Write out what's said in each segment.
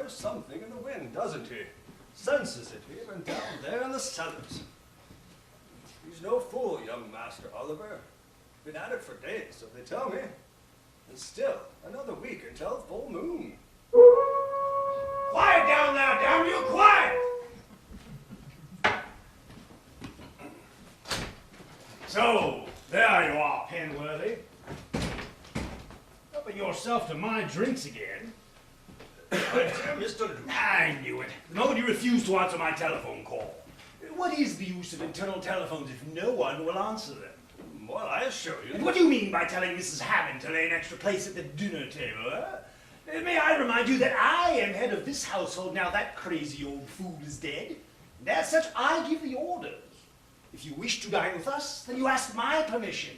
smells something in the wind, doesn't he? Senses it even down there in the cellars. He's no fool, young Master Oliver. Been at it for days, so they tell me. And still, another week until full moon. Quiet down there, damn you, quiet! So, there you are, Penworthy. Helping yourself to my drinks again. Mr. Luke. I knew it. The moment you refused to answer my telephone call. What is the use of internal telephones if no one will answer them? Well, I assure you. And what do you mean by telling Mrs. Hammond to lay an extra place at the dinner table, May I remind you that I am head of this household now that crazy old fool is dead. And as such, I give the orders. If you wish to dine with us, then you ask my permission.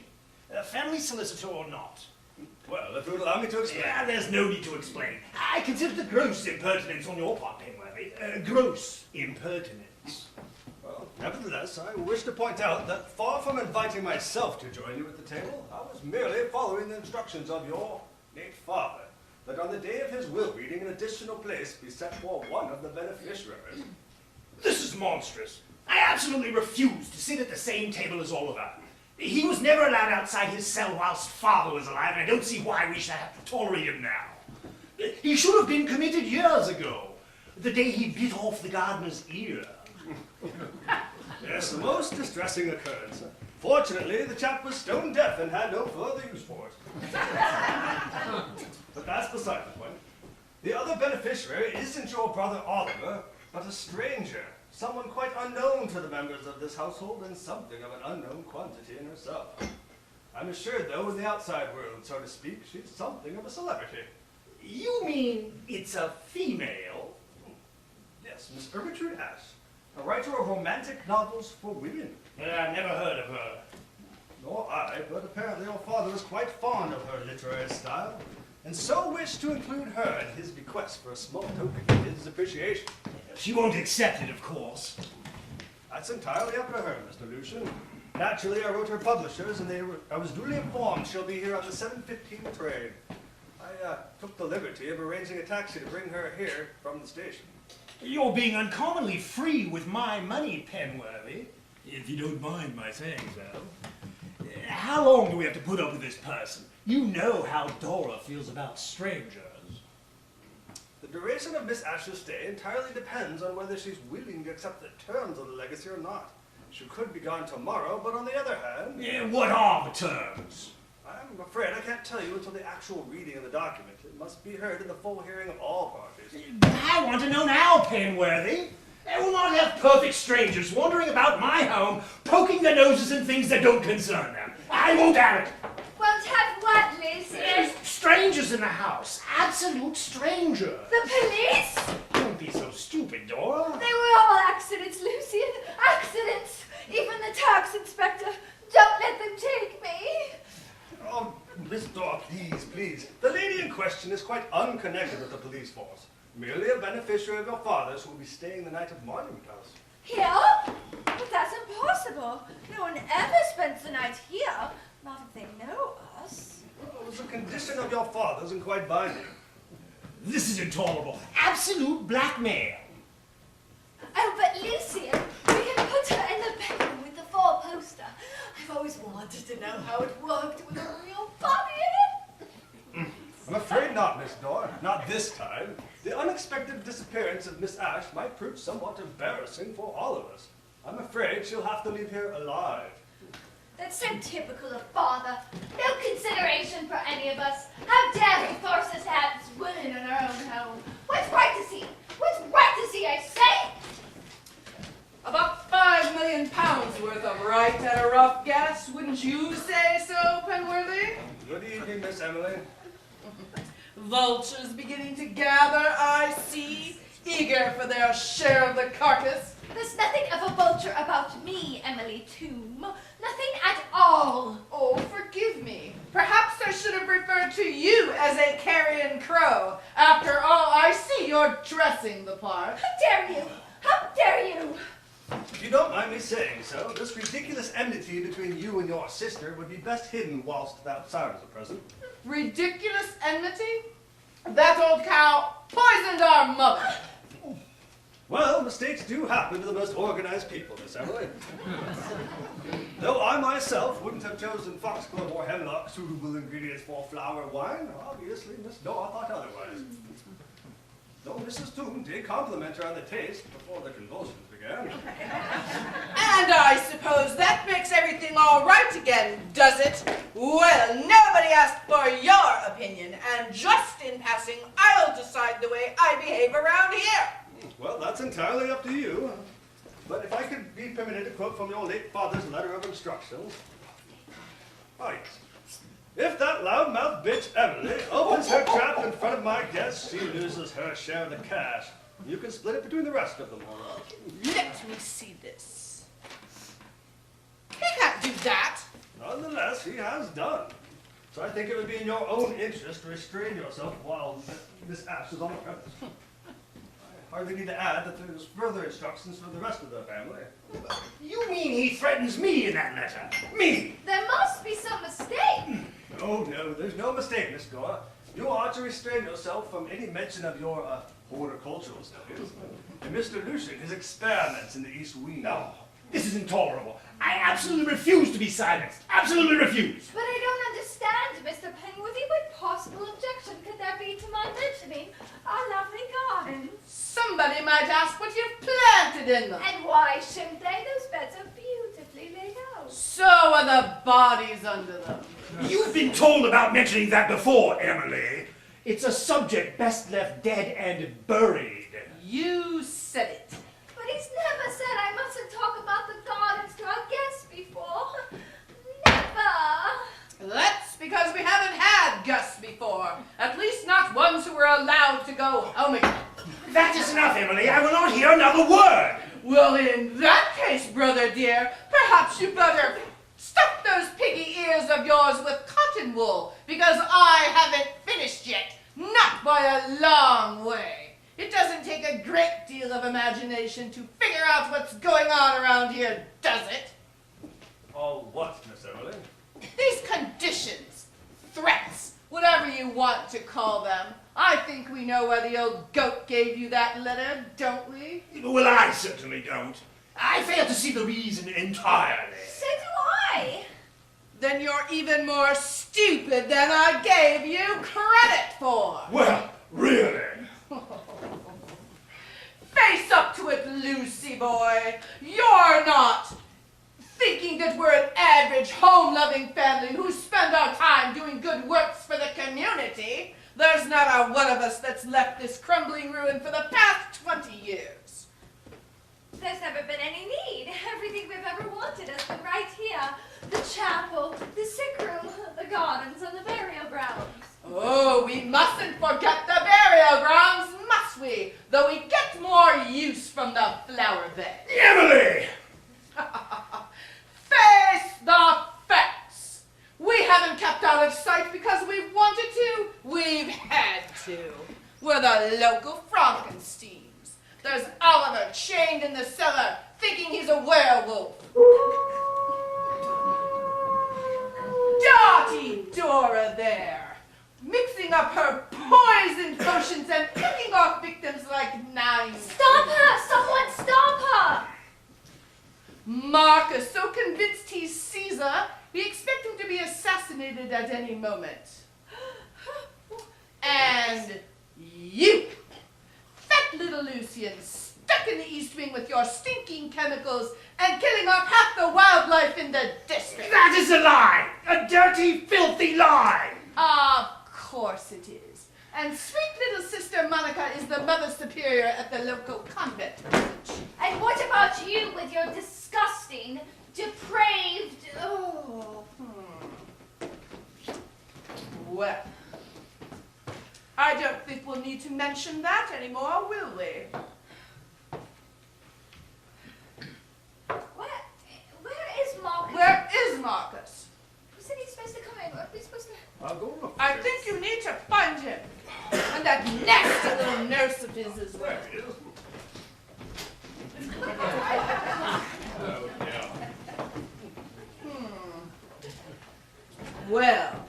Family solicitor or not. Well, if you would allow me to explain. Yeah, there's no need to explain. I consider the gross impertinence on your part, Penworthy. Gross impertinence. Well, nevertheless, I wish to point out that far from inviting myself to join you at the table, I was merely following the instructions of your late father, that on the day of his will reading, an additional place be set for one of the beneficiaries. This is monstrous. I absolutely refuse to sit at the same table as Oliver. He was never allowed outside his cell whilst father was alive, and I don't see why we should have to tolerate him now. He should have been committed years ago, the day he bit off the gardener's ear. Yes, the most distressing occurrence. Fortunately, the chap was stone deaf and had no further use for it. But that's beside the point. The other beneficiary isn't your brother Oliver, but a stranger. Someone quite unknown to the members of this household and something of an unknown quantity in herself. I'm assured, though, in the outside world, so to speak, she's something of a celebrity. You mean it's a female? Yes, Miss Ermentrude Ashe, a writer of romantic novels for women. I never heard of her. Nor I, but apparently your father was quite fond of her literary style, and so wished to include her in his bequest for a small token of his appreciation. She won't accept it, of course. That's entirely up to her, Mr. Lucian. Naturally, I wrote her publishers, and I was duly informed she'll be here on the 7:15 train. I took the liberty of arranging a taxi to bring her here from the station. You're being uncommonly free with my money, Penworthy. If you don't mind my saying so. How long do we have to put up with this person? You know how Dora feels about strangers. The duration of Miss Ashe's stay entirely depends on whether she's willing to accept the terms of the legacy or not. She could be gone tomorrow, but on the other hand... What are the terms? I'm afraid I can't tell you until the actual reading of the document. It must be heard in the full hearing of all parties. I want to know now, Penworthy. I will not have perfect strangers wandering about my home, poking their noses in things that don't concern them. I won't have it. Won't have what, Lucian? Strangers in the house. Absolute strangers. The police? Don't be so stupid, Dora. They were all accidents, Lucian. Accidents. Even the tax inspector. Don't let them take me. Oh, Miss Dora, please, please. The lady in question is quite unconnected with the police force. Merely a beneficiary of your father's who will be staying the night at Monument House. Here? But that's impossible. No one ever spends the night here. Not if they know us. Well, it was a condition of your father's and quite binding. This is intolerable. Absolute blackmail. Oh, but Lucian, we can put her in the bedroom with the four-poster. I've always wanted to know how it worked with a real body in it. I'm afraid not, Miss Dora. Not this time. The unexpected disappearance of Miss Ashe might prove somewhat embarrassing for all of us. I'm afraid she'll have to leave here alive. That's so typical of father. No consideration for any of us. How dare he force us to have this woman in our own home? What's right to see? What's right to see, I say? About £5 million worth of right at a rough guess, wouldn't you say so, Penworthy? Good evening, Miss Emily. Vultures beginning to gather, I see, eager for their share of the carcass. There's nothing of a vulture about me, Emily Tomb. Nothing at all. Oh, forgive me. Perhaps I should have referred to you as a carrion crow. After all, I see you're dressing the part. How dare you? How dare you? If you don't mind me saying so, this ridiculous enmity between you and your sister would be best hidden whilst the outsiders are present. Ridiculous enmity? That old cow poisoned our mother. Well, mistakes do happen to the most organized people, Miss Emily. Though I myself wouldn't have chosen foxglove or hemlock suitable ingredients for flower wine, obviously Miss Dora thought otherwise. Though Mrs. Toon did compliment her on the taste before the convulsions began. And I suppose that makes everything all right again, does it? Well, nobody asked for your opinion, and just in passing, I'll decide the way I behave around here. Well, that's entirely up to you. But if I could be permitted to quote from your late father's letter of instructions. Oh, yes. If that loudmouth bitch Emily opens her trap in front of my guests, she loses her share of the cash. You can split it between the rest of them, all right. Let me see this. He can't do that. Nonetheless, he has done. So I think it would be in your own interest to restrain yourself while Miss Ash is on the premise. I hardly need to add that there's further instructions for the rest of the family. You mean he threatens me in that letter? Me? There must be some mistake. Oh, no, there's no mistake, Miss Dora. You are to restrain yourself from any mention of your horticultural studies. And Mr. Lucian, his experiments in the East Wing. No, this is intolerable. I absolutely refuse to be silenced. Absolutely refuse. But I don't understand, Mr. Penworthy. What possible objection could there be to my mentioning our lovely gardens? Somebody might ask what you've planted in them. And why shouldn't they? Those beds are beautifully laid out. So are the bodies under them. You've been told about mentioning that before, Emily. It's a subject best left dead and buried. You said it. But he's never said I mustn't talk about the gardens to our guests before. Never. That's because we haven't had guests before. At least not ones who were allowed to go home again. That is enough, Emily. I will not hear another word. Well, in that case, brother dear, perhaps you better stuff those piggy ears of yours with cotton wool, because I haven't finished yet. Not by a long way. It doesn't take a great deal of imagination to figure out what's going on around here, does it? All what, Miss Emily? These conditions, threats, whatever you want to call them. I think we know why the old goat gave you that letter, don't we? Well, I certainly don't. I fail to see the reason entirely. So do I. Then you're even more stupid than I gave you credit for. Well, really? Face up to it, Lucy boy. You're not thinking that we're an average home-loving family who spend our time doing good works for the community. There's not a one of us that's left this crumbling ruin for the past 20 years. There's never been any need. Everything we've ever wanted has been right here. The chapel, the sick room, the gardens, and the burial grounds. Oh, we mustn't forget the burial grounds, must we? Though we get more use from the flower bed. Emily! Face the facts. We haven't kept out of sight because we've wanted to. We've had to. We're the local Frankensteins. There's Oliver chained in the cellar, thinking he's a werewolf. Dirty Dora there, mixing up her poison potions and picking off victims like nine. Stop her! Someone stop her! Marcus, so convinced he's Caesar, we expect him to be assassinated at any moment. And you, fat little Lucian, stuck in the East Wing with your stinking chemicals and killing off half the wildlife in the district. That is a lie! A dirty, filthy lie! Of course it is. And sweet little sister Monica is the mother superior at the local convent. And what about you with your disgusting, depraved... Oh. Well, I don't think we'll need to mention that anymore, will we? Where is Marcus? Where is Marcus? Who said he's supposed to come in? Are we supposed to... I'll go look. I think you need to find him. And that nasty little nurse of his as well. There he is. Oh, yeah. Well,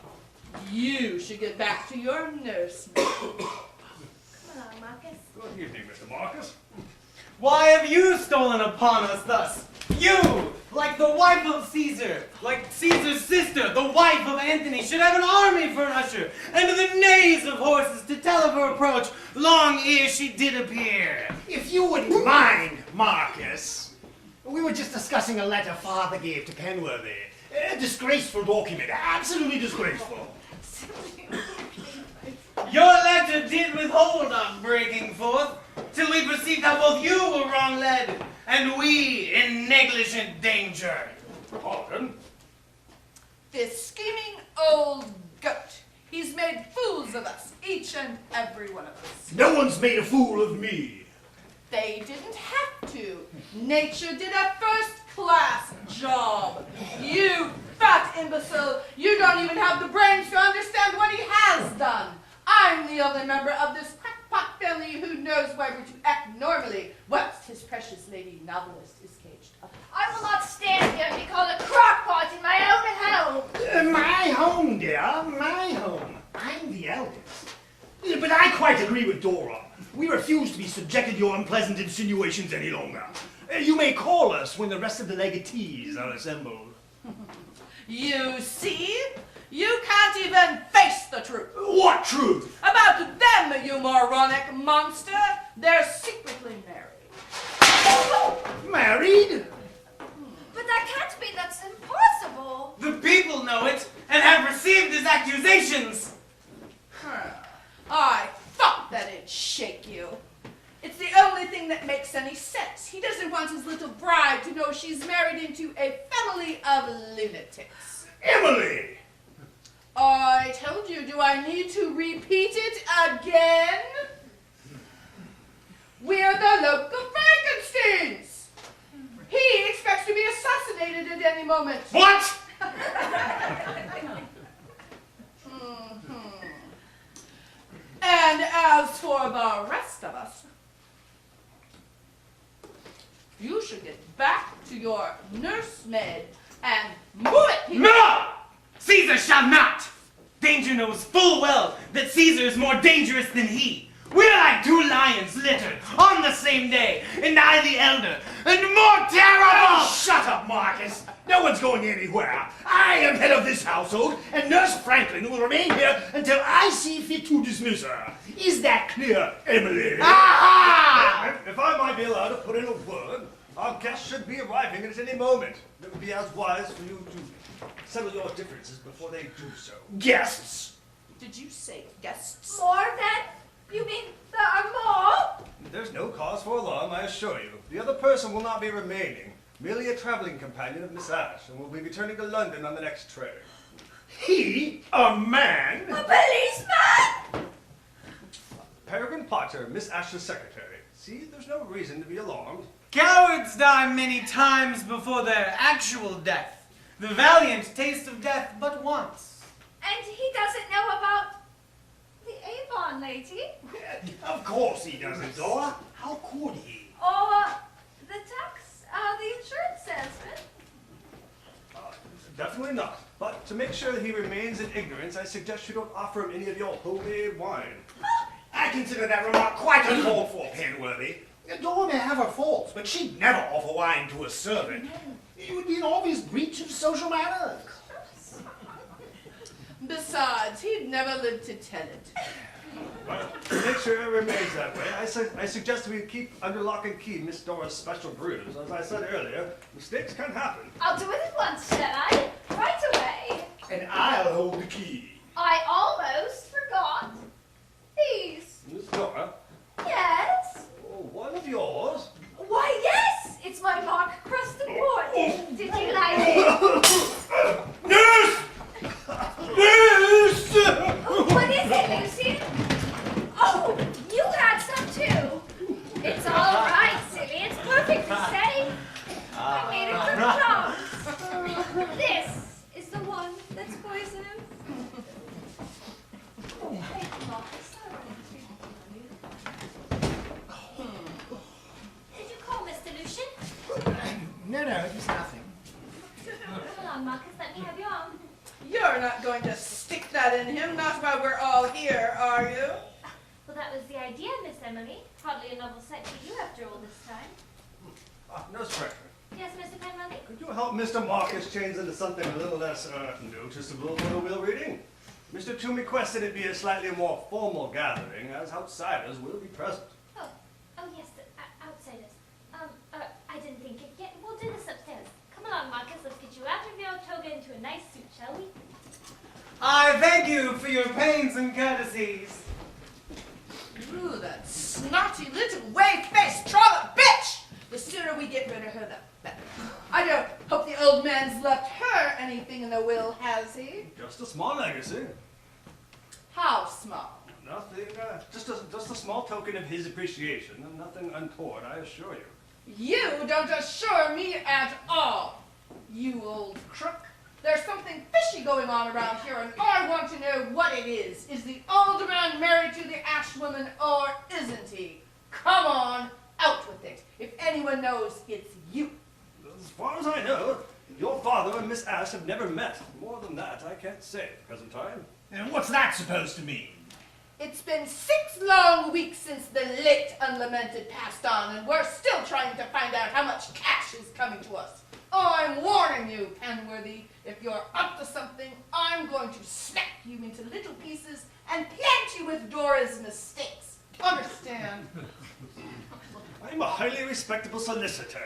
You should get back to your nursemaid. Come along, Marcus. Good evening, Mr. Marcus. Why have you stolen upon us thus? You, like the wife of Caesar, like Caesar's sister, the wife of Antony, should have an army for an usher, and the neighs of horses to tell of her approach, long ere she did appear. If you wouldn't mind, Marcus, we were just discussing a letter Father gave to Penworthy. A disgraceful document, absolutely disgraceful. Your letter did withhold our breaking forth, till we perceived how both you were wrong-led, and we in negligent danger. Pardon? This scheming old goat. He's made fools of us, each and every one of us. No one's made a fool of me. They didn't have to. Nature did a first-class job. You fat imbecile, you don't even have the brains to understand what he has done. I'm the only member of this crackpot family who knows why we're to act normally, whilst his precious lady novelist is caged up. I will not stand here and be called a crockpot in my own home. My home, dear, my home. I'm the eldest. But I quite agree with Dora. We refuse to be subjected to your unpleasant insinuations any longer. You may call us when the rest of the legatees are assembled. You see? You can't even face the truth. What truth? About them, you moronic monster. They're secretly married. Married? But that can't be, that's impossible. The people know it, and have received his accusations. I thought that'd shake you. It's the only thing that makes any sense. He doesn't want his little bride to know she's married into a family of lunatics. Emily! I told you, do I need to repeat it again? We're the local Frankensteins. He expects to be assassinated at any moment. What? And as for the rest of us, you should get back to your nursemaid and move it, people. No! Caesar shall not! Danger knows full well that Caesar is more dangerous than he. We're like two lions littered on the same day, and I the elder, and more terrible! Oh, shut up, Marcus. No one's going anywhere. I am head of this household, and Nurse Franklin will remain here until I see fit to dismiss her. Is that clear, Emily? Aha! If I might be allowed to put in a word, our guests should be arriving at any moment. It would be as wise for you to settle your differences before they do so. Guests? Did you say guests? More than? You mean there are more? There's no cause for alarm, I assure you. The other person will not be remaining. Merely a traveling companion of Miss Ash, and will be returning to London on the next train. He? A man? A policeman? Peregrine Potter, Miss Ash's secretary. See, there's no reason to be alarmed. Cowards die many times before their actual death. The valiant taste of death but once. And he doesn't know about the Avon lady? Of course he doesn't, Dora. How could he? Or the insurance salesman? Definitely not. But to make sure that he remains in ignorance, I suggest you don't offer him any of your homemade wine. I consider that remark quite uncalled for, Penworthy. Dora may have her faults, but she'd never offer wine to a servant. It would be an obvious breach of social manners. Besides, he'd never live to tell it. But to make sure it remains that way, I suggest we keep under lock and key Miss Dora's special brews. As I said earlier, mistakes can happen. I'll do it at once, shall I? Right away. And I'll hold the key. I almost forgot. These. Miss Dora, Yes. oh, one of yours? Why, yes! It's my mock crusted port. Did you like it? Nurse! Nurse! What is it, Lucy? Oh, you had some too. It's all right, silly. It's perfectly safe. I made it from frogs. This is the one that's poisonous. Thank you, Marcus. Did you call Mr. Lucian? No, it was nothing. Come along, Marcus. Let me have your arm. You're not going to stick that that in him. Not why we're all here, are you? Well, that was the idea, Miss Emily. Hardly a novel sight for you after all this time. Nurse Fraser, Yes, Mr. Penwelly? could you help Mr. Marcus change into something a little less noticeable for the will reading? Mr. Toomey requested it be a slightly more formal gathering, as outsiders will be present. Oh, yes, outsiders. I didn't think it yet. We'll do this upstairs. Come along, Marcus. Let's get you out of your toga into a nice suit, shall we? I thank you for your pains and courtesies. Ooh, that snotty little wave-faced trollop bitch! The sooner we get rid of her, the better. I don't hope the old man's left her anything in the will, has he? Just a small legacy. How small? Nothing, just a small token of his appreciation, and nothing untoward, I assure you. You don't assure me at all, you old crook. There's something fishy going on around here, and I want to know what it is. Is the old man married to the ash woman, or isn't he? Come on, out with it. If anyone knows, it's you. As far as I know, your father and Miss Ash have never met. More than that, I can't say at the present time. And what's that supposed to mean? It's been 6 long weeks since the late unlamented passed on, and we're still trying to find out how much cash is coming to us. Oh, I'm warning you, Penworthy, if you're up to something, I'm going to snap you into little pieces and plant you with Dora's mistakes. Understand? I'm a highly respectable solicitor.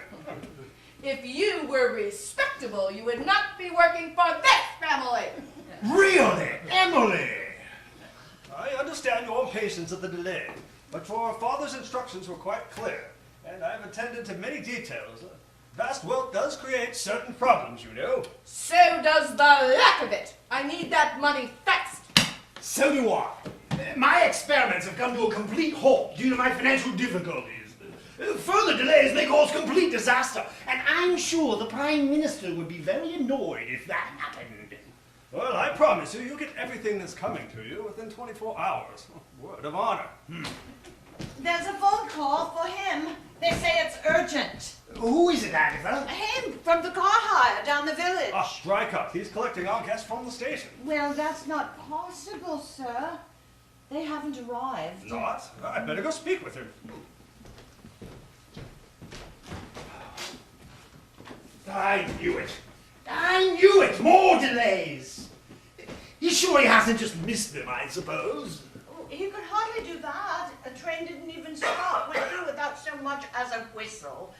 If you were respectable, you would not be working for this family. Really? Emily! I understand your impatience at the delay, but your father's instructions were quite clear, and I've attended to many details. Vast wealth does create certain problems, you know. So does the lack of it. I need that money fast. So do I. My experiments have come to a complete halt due to my financial difficulties. Further delays may cause complete disaster, and I'm sure the Prime Minister would be very annoyed if that happened. Well, I promise you, you'll get everything that's coming to you within 24 hours. Word of honor. There's a phone call for him. They say it's urgent. Who is it, Agatha? Him, from the car hire down the village. Strike up. He's collecting our guests from the station. Well, that's not possible, sir. They haven't arrived. Not? I better go speak with him. I knew it. I knew it! More delays! You sure he hasn't just missed them, I suppose? Oh, he could hardly do that. A train didn't even stop. Went through without so much as a whistle.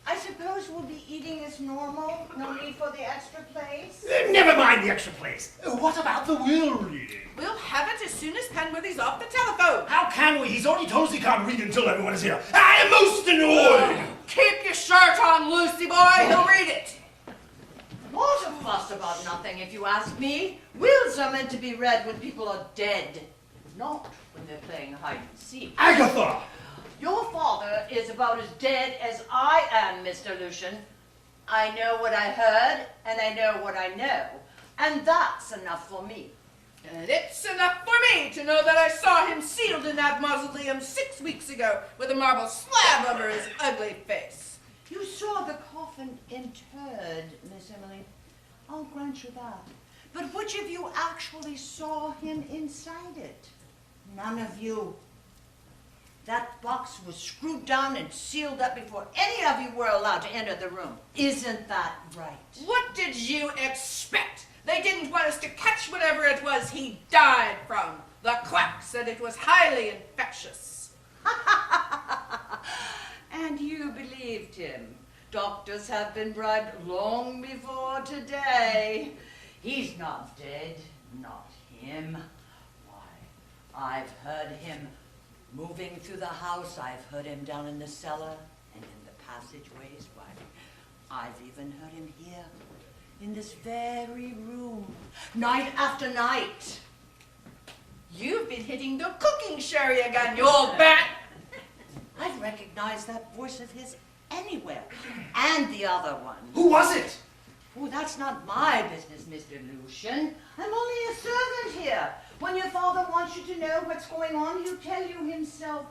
I suppose we'll be eating as normal. No need for the extra place. Never mind the extra place. What about the will reading? We'll have it as soon as Penworthy's off the telephone. How can we? He's already told us he can't read until everyone is here. I am most annoyed! Keep your shirt on, Lucy boy. He'll read it. What a fuss about nothing, if you ask me. Wills are meant to be read when people are dead, not when they're playing hide and seek. Agatha! Your father is about as dead as I am, Mr. Lucian. I know what I heard, and I know what I know, and that's enough for me. And it's enough for me to know that I saw him sealed in that mausoleum 6 weeks ago with a marble slab over his ugly face. You saw the coffin interred, Miss Emily. I'll grant you that. But which of you actually saw him inside it? None of you. That box was screwed down and sealed up before any of you were allowed to enter the room. Isn't that right? What did you expect? They didn't want us to catch whatever it was he died from. The quack said it was highly infectious. And you believed him. Doctors have been bribed long before today. He's not dead, not him. Why, I've heard him moving through the house. I've heard him down in the cellar and in the passageways. Why, I've even heard him here in this very room, night after night. You've been hitting the cooking sherry again, you old bat. I've recognized that voice of his anywhere. And the other one. Who was it? Oh, that's not my business, Mr. Lucian. I'm only a servant here. When your father wants you to know what's going on, he'll tell you himself,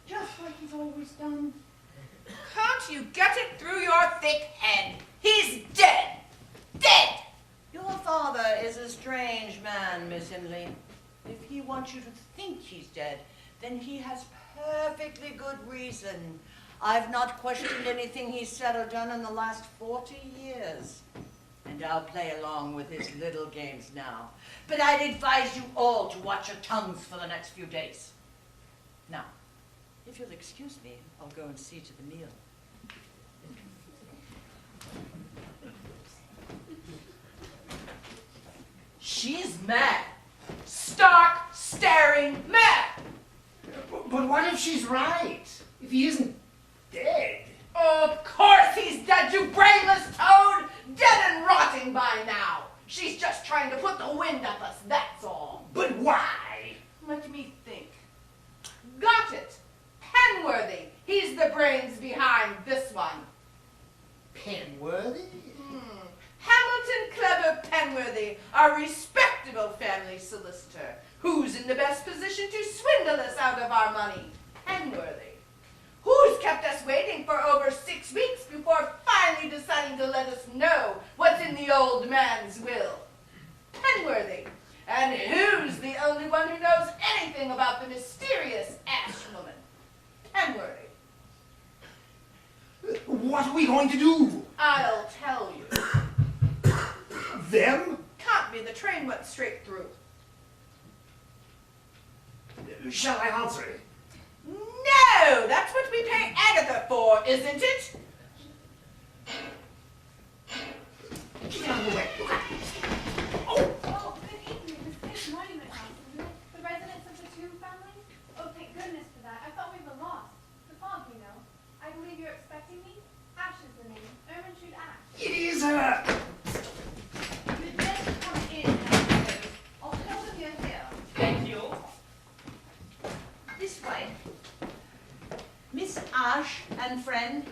just like he's always done. Can't you get it through your thick head? He's dead. Dead! Your father is a strange man, Miss Emily. If he wants you to think he's dead, then he has perfectly good reason. I've not questioned anything he's said or done in the last 40 years. And I'll play along with his little games now. But I'd advise you all to watch your tongues for the next few days. Now, if you'll excuse me, I'll go and see to the meal. She's mad. Stark, staring mad. But what if she's right? If he isn't dead? Of course he's dead, you brainless toad! Dead and rotting by now. She's just trying to put the wind up us, that's all. But why? Let me think. Got it. Penworthy. He's the brains behind this one. Penworthy? Hamilton Clever Penworthy, a respectable family solicitor. Who's in the best position to swindle us out of our money? Penworthy. Who's kept us waiting for over 6 weeks before finally deciding to let us know what's in the old man's will? Penworthy. And who's the only one who knows anything about the mysterious Ash woman? Penworthy. What are we going to do? I'll tell you. Them? Can't be, the train went straight through. Shall I answer it? No! That's what we pay Agatha for, isn't it? Get out of the way. Oh, good evening. This is Monument House, isn't it? The residence of the Tomb family? Oh, thank goodness for that. I thought we were lost. The fog, you know. I believe you're expecting me? Ash is the name. Ermenstrude Ash. It is her! You'd better come in, I suppose. I'll tell them you're here. Thank you. This way. Miss Ash and friend,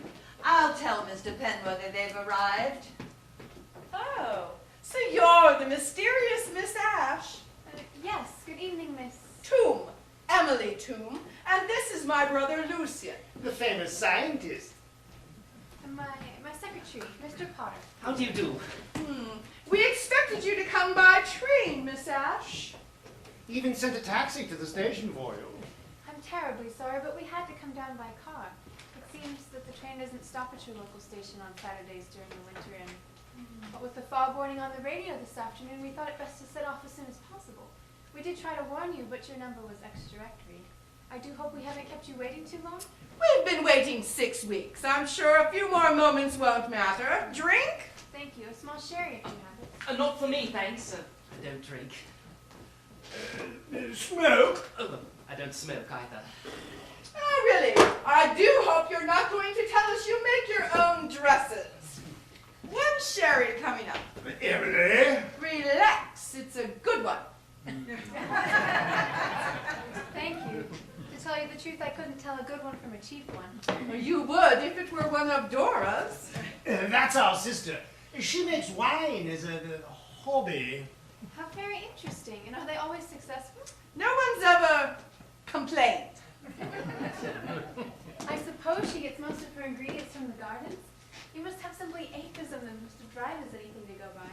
I'll tell Mr. Penworthy they've arrived. Oh, so you're the mysterious Miss Ash. Yes, good evening, Miss. Tomb, Emily Tomb, and this is my brother Lucian. The famous scientist. My secretary, Mr. Potter. How do you do? We expected you to come by train, Miss Ash. Even sent a taxi to the station for you. I'm terribly sorry, but we had to come down by car. It seems that the train doesn't stop at your local station on Saturdays during the winter, and what with the fog warning on the radio this afternoon, we thought it best to set off as soon as possible. We did try to warn you, but your number was ex-directory. I do hope we haven't kept you waiting too long. We've been waiting 6 weeks. I'm sure a few more moments won't matter. Drink? Thank you. A small sherry if you have it. Not for me, thanks. I don't drink. Smoke? Oh, I don't smoke either. Oh, really? I do hope you're not going to tell us you make your own dresses. When's sherry coming up? Emily? Relax. It's a good one. Thank you. To tell you the truth, I couldn't tell a good one from a cheap one. You would if it were one of Dora's. That's our sister. She makes wine as a hobby. How very interesting. And are they always successful? No one's ever complained. I suppose she gets most of her ingredients from the gardens. You must have simply acres of them just to drive as anything to go by.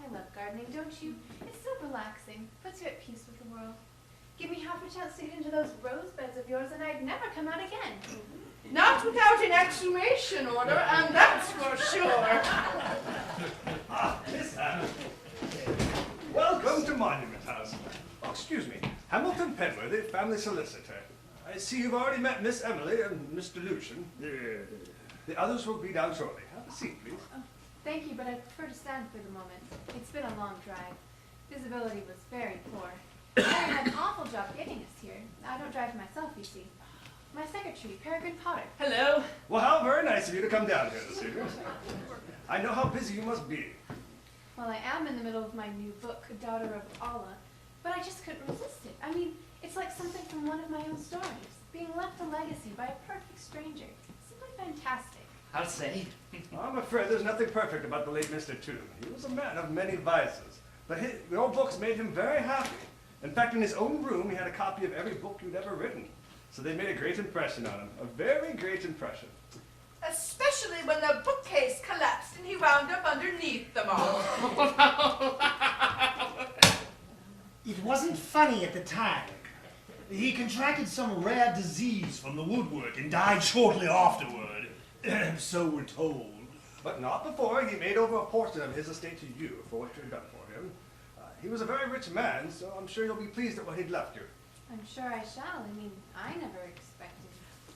I love gardening, don't you? It's so relaxing. Puts you at peace with the world. Give me half a chance to get into those rose beds of yours and I'd never come out again. Not without an exhumation order, and that's for sure. Miss Ash. Welcome to Monument House. Oh, excuse me. Hamilton Penworthy, family solicitor. I see you've already met Miss Emily and Mr. Lucian. The others will be down shortly. Have a seat, please. Thank you, but I prefer to stand for the moment. It's been a long drive. Visibility was very poor. Harry had an awful job getting us here. I don't drive myself, you see. My secretary, Peregrine Potter. Hello. Well, how very nice of you to come down here this evening. I know how busy you must be. Well, I am in the middle of my new book, Daughter of Allah, but I just couldn't resist it. I mean, it's like something from one of my own stories, being left a legacy by a perfect stranger. Simply fantastic. I'll say. I'm afraid there's nothing perfect about the late Mr. Tomb. He was a man of many vices, but your books made him very happy. In fact, in his own room, he had a copy of every book you'd ever written. So they made a great impression on him, a very great impression. Especially especially when the bookcase collapsed and he wound up underneath them all. It wasn't funny at the time. He contracted some rare disease from the woodwork and died shortly afterward. So we're told. But not before he made over a portion of his estate to you for what you'd done for him. He was a very rich man, so I'm sure you'll be pleased at what he'd left you. I'm sure I shall. I mean, I never expected.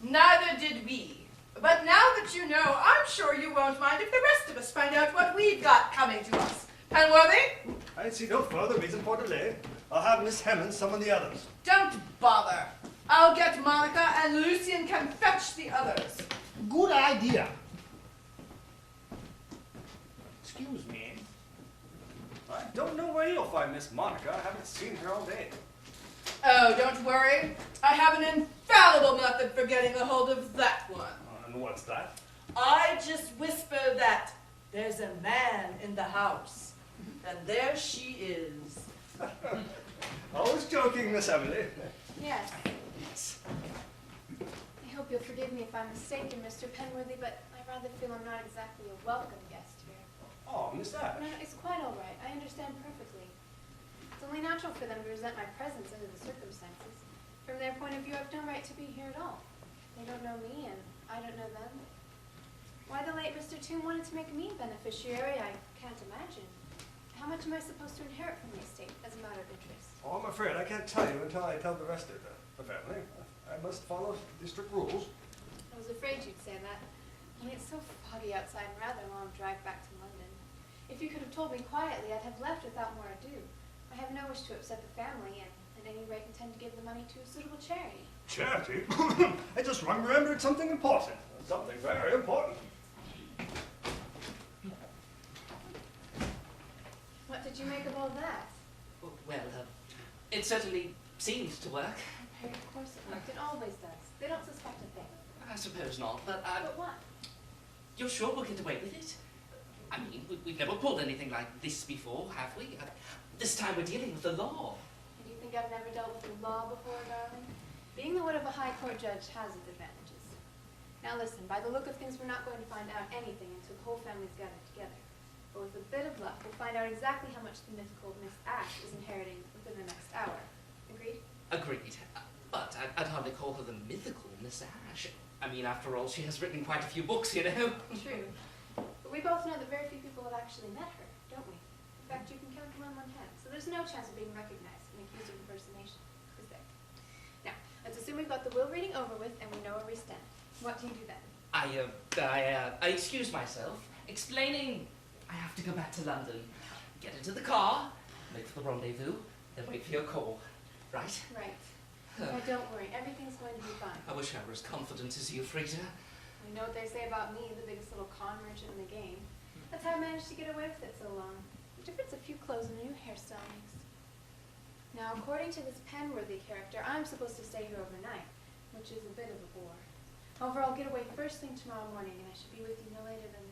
Neither did we. But now that you know, I'm sure you won't mind if the rest of us find out what we've got coming to us. Penworthy? I see no further reason for delay. I'll have Miss Hemmond summon the others. Don't bother. I'll get Monica and Lucian can fetch the others. Good idea. Excuse me. I don't know where you'll find Miss Monica. I haven't seen her all day. Oh, don't worry. I have an infallible method for getting a hold of that one. And what's that? I just whisper that there's a man in the house, and there she is. Always joking, Miss Emily. Yes. I hope you'll forgive me if I'm mistaken, Mr. Penworthy, but I rather feel I'm not exactly a welcome guest here. Oh, Miss Ash. No, it's quite all right. I understand perfectly. It's only natural for them to resent my presence under the circumstances. From their point of view, I've no right to be here at all. They don't know me, and I don't know them. Why the late Mr. Toome wanted to make me beneficiary, I can't imagine. How much am I supposed to inherit from the estate as a matter of interest? Oh, I'm afraid I can't tell you until I tell the rest of the family. I must follow district rules. I was afraid you'd say that. Only it's so foggy outside and rather a long drive back to London. If you could have told me quietly, I'd have left without more ado. I have no wish to upset the family, and at any rate intend to give the money to a suitable charity. Charity? I just remembered something important. Something very important. What did you make of all that? Well, it certainly seems to work. Harry, of course it worked. It always does. They don't suspect a thing. I suppose not, but But what? you're sure we'll get away with it? I mean, we've never pulled anything like this before, have we? This time we're dealing with the law. Do you think I've never dealt with the law before, darling? Being the wit of a high court judge has its advantages. Now listen, by the look of things, we're not going to find out anything until the whole family's gathered together. But with a bit of luck, we'll find out exactly how much the mythical Miss Ash is inheriting within the next hour. Agreed? Agreed. But I'd hardly call her the mythical Miss Ash. I mean, after all, she has written quite a few books, you know. True. But we both know that very few people have actually met her, don't we? In fact, you can count them on one hand. So there's no chance of being recognized and accused of impersonation, is there? Now, let's assume we've got the will reading over with and we know where we stand. What do you do then? I excuse myself, explaining I have to go back to London, get into the car, make for the rendezvous, then wait for your call. Right? Right. Now, don't worry. Everything's going to be fine. I wish I were as confident as you, Frida. You know what they say about me, the biggest little con merchant in the game. That's how I managed to get away with it so long. The difference a few clothes and a new hairstyle makes. Now, according to this Penworthy character, I'm supposed to stay here overnight, which is a bit of a bore. However, I'll get away first thing tomorrow morning, and I should be with you no later than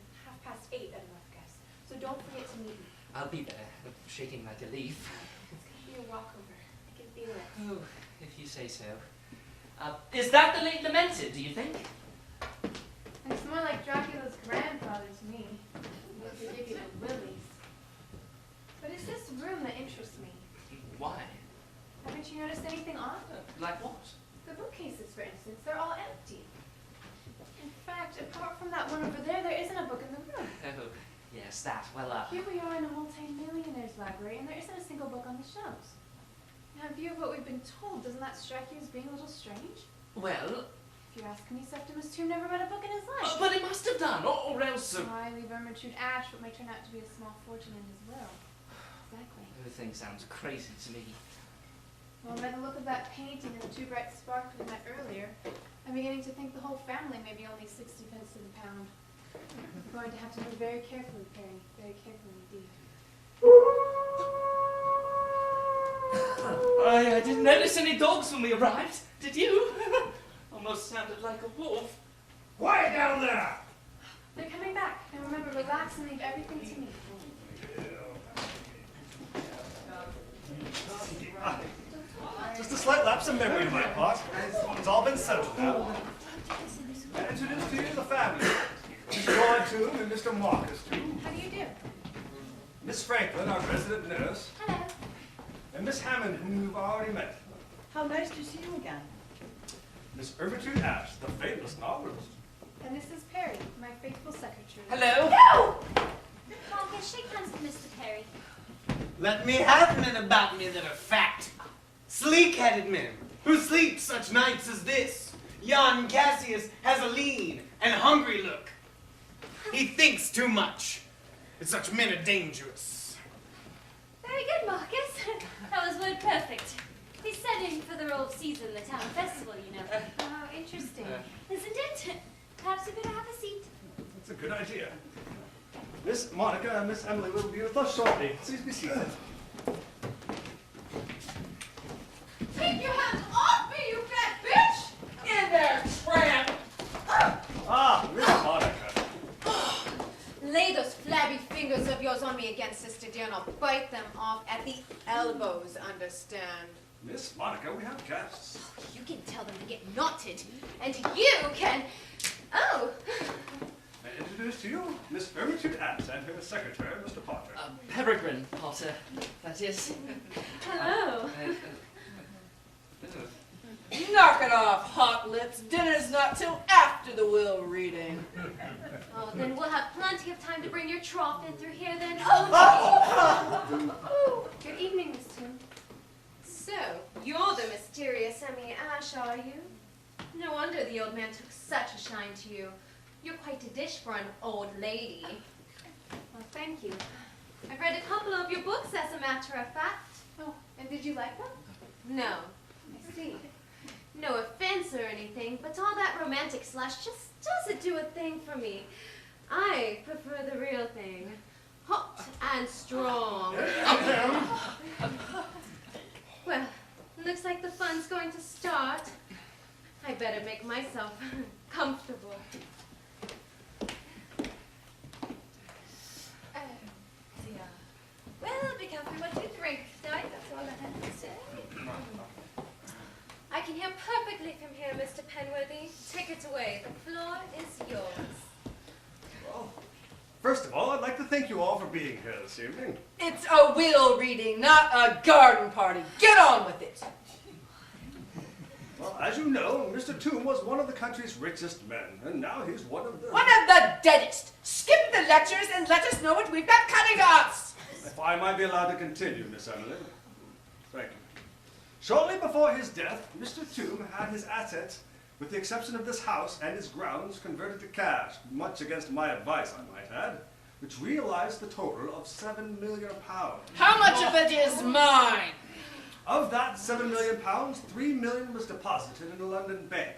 8:30 at a rough guess. So don't forget to meet me. I'll be there, shaking like a leaf. It's going to be a walkover. I can feel it. Oh, if you say so. Is that the late lamented, do you think? It's more like Dracula's grandfather to me. He'll give you the willies. But it's this room that interests me. Why? Haven't you noticed anything odd? Like what? The bookcases, for instance, they're all empty. In fact, apart from that one over there, there isn't a book in the room. Oh, yes, that. Well, Here we are in a multi-millionaire's library, and there isn't a single book on the shelves. Now, in view of what we've been told, doesn't that strike you as being a little strange? well, If you ask me, Septimus Toome never read a book in his life. but it must have done, or else... Why leave Ermentrude Ash what may turn out to be a small fortune in his will? Exactly. Everything sounds crazy to me. Well, by the look of that painting and the two bright sparks we met earlier, I'm beginning to think the whole family may be only 60 pence to the pound. I'm going to have to move very carefully, Perry. Very carefully indeed. I didn't notice any dogs when we arrived, did you? Almost sounded like a wolf. Quiet down there! They're coming back. Now remember, relax and leave everything to me. Just a slight lapse of memory on my part. It's all been settled now. I introduce to you the family. Toome and Mr. Marcus Toome, How do you do? Miss Franklin, our resident nurse, Hello. and Miss Hammond, whom you've already met. How nice to see you again. Miss Ermitude Ash, the famous novelist. And this is Perry, my faithful secretary. Hello? No! Marcus, shake hands with Mr. Perry. Let me have men about me that are fat, sleek-headed men, who sleep such nights as this. Yon Cassius has a lean and hungry look. He thinks too much, and such men are dangerous. Very good, Marcus. That was word perfect. He's studying for the role of Caesar in the town festival, you know. Oh, interesting. Isn't it? Perhaps you better have a seat. That's a good idea. Miss Monica and Miss Emily will be with us shortly. Please be seated. Keep your hands off me, you fat bitch! In there, tramp! Ah, Miss Monica. Lay those flabby fingers of yours on me again, Sister dear, and I'll bite them off at the elbows, understand? Miss Monica, we have guests. You can tell them to get knotted, and you can... Oh! May I introduce to you Miss Ermitude Ash and her secretary, Mr. Potter. Peregrine Potter, that is. Hello. Knock it off, hot lips. Dinner's not till after the will reading. Oh, then we'll have plenty of time to bring your trough in through here then. Oh, good evening, Miss Toome. So, you're the mysterious Emmy Ash, are you? No wonder the old man took such a shine to you. You're quite a dish for an old lady. Well, thank you. I've read a couple of your books, as a matter of fact. Oh, and did you like them? No. I see. No offense or anything, but all that romantic slush just doesn't do a thing for me. I prefer the real thing. Hot and strong. Well, looks like the fun's going to start. I better make myself comfortable. Well, be careful what you drink tonight, that's all I have to say. I can hear perfectly from here, Mr. Penworthy. Take it away. The floor is yours. Well, first of all, I'd like to thank you all for being here this evening. It's a will reading, not a garden party. Get on with it. Well, as you know, Mr. Toome was one of the country's richest men, and now he's one of the... One of the deadest. Skip the lectures and let us know what we've got coming us. If I might be allowed to continue, Miss Emily. Thank you. Shortly before his death, Mr. Toome had his assets, with the exception of this house and its grounds, converted to cash, much against my advice, I might add, which realized the total of £7 million. How much of it is mine? Of that £7 million, £3 million was deposited in a London bank.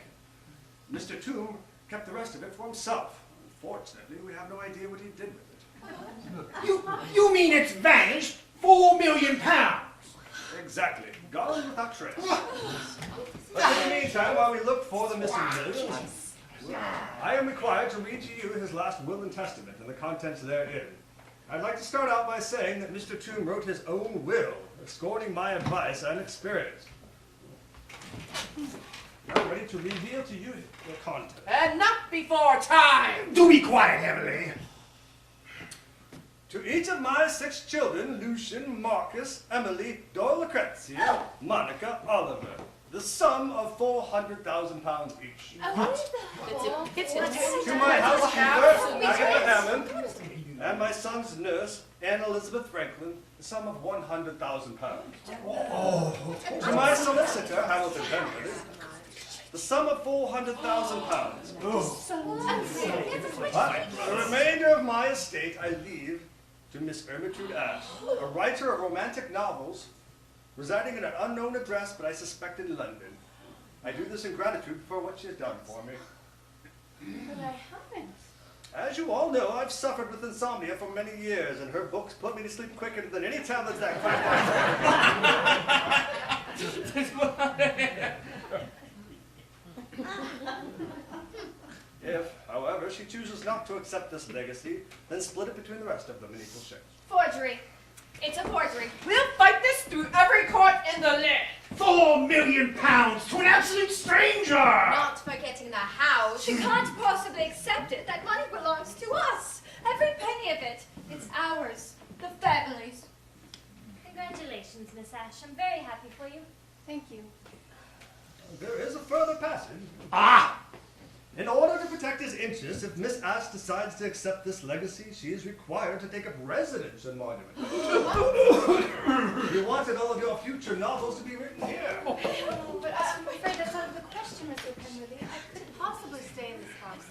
Mr. Toome kept the rest of it for himself. Unfortunately, we have no idea what he did with it. You mean it's vanished? £4 million? Exactly. Gone without trace. But in the meantime, while we look for the missing millions, I am required to read to you his last will and testament and the contents therein. I'd like to start out by saying that Mr. Toome wrote his own will, scorning my advice and experience. I'm ready to reveal to you the contents. And not before time. Do be quiet, Emily. To each of my 6 children, Lucian, Marcus, Emily, Dora Lucrezia, Monica, Oliver, the sum of £400,000 each. To my housekeeper, Agatha Hammond, and my son's nurse, Anne Elizabeth Franklin, the sum of £100,000. To my solicitor, Hamilton Penworthy, the sum of £400,000. But the remainder of my estate I leave to Miss Ermitude Ash, a writer of romantic novels, residing in an unknown address, but I suspect in London. I do this in gratitude for what she has done for me. But I haven't. As you all know, I've suffered with insomnia for many years, and her books put me to sleep quicker than any tablet's that If, however, she chooses not to accept this legacy, then split it between the rest of them in equal shares. Forgery. It's a forgery. We'll fight this through every court in the land. £4 million to an absolute stranger! Not forgetting the house. How? She can't possibly accept it. That money belongs to us. Every penny of it. It's ours. The family's. Congratulations, Miss Ash. I'm very happy for you. Thank you. There is a further passage. Ah! In order to protect his interests, if Miss Ash decides to accept this legacy, she is required to take up residence in Monument. You wanted all of your future novels to be written here. Oh, but I'm afraid that's out of the question, Mr. Penworthy. I couldn't possibly stay in this house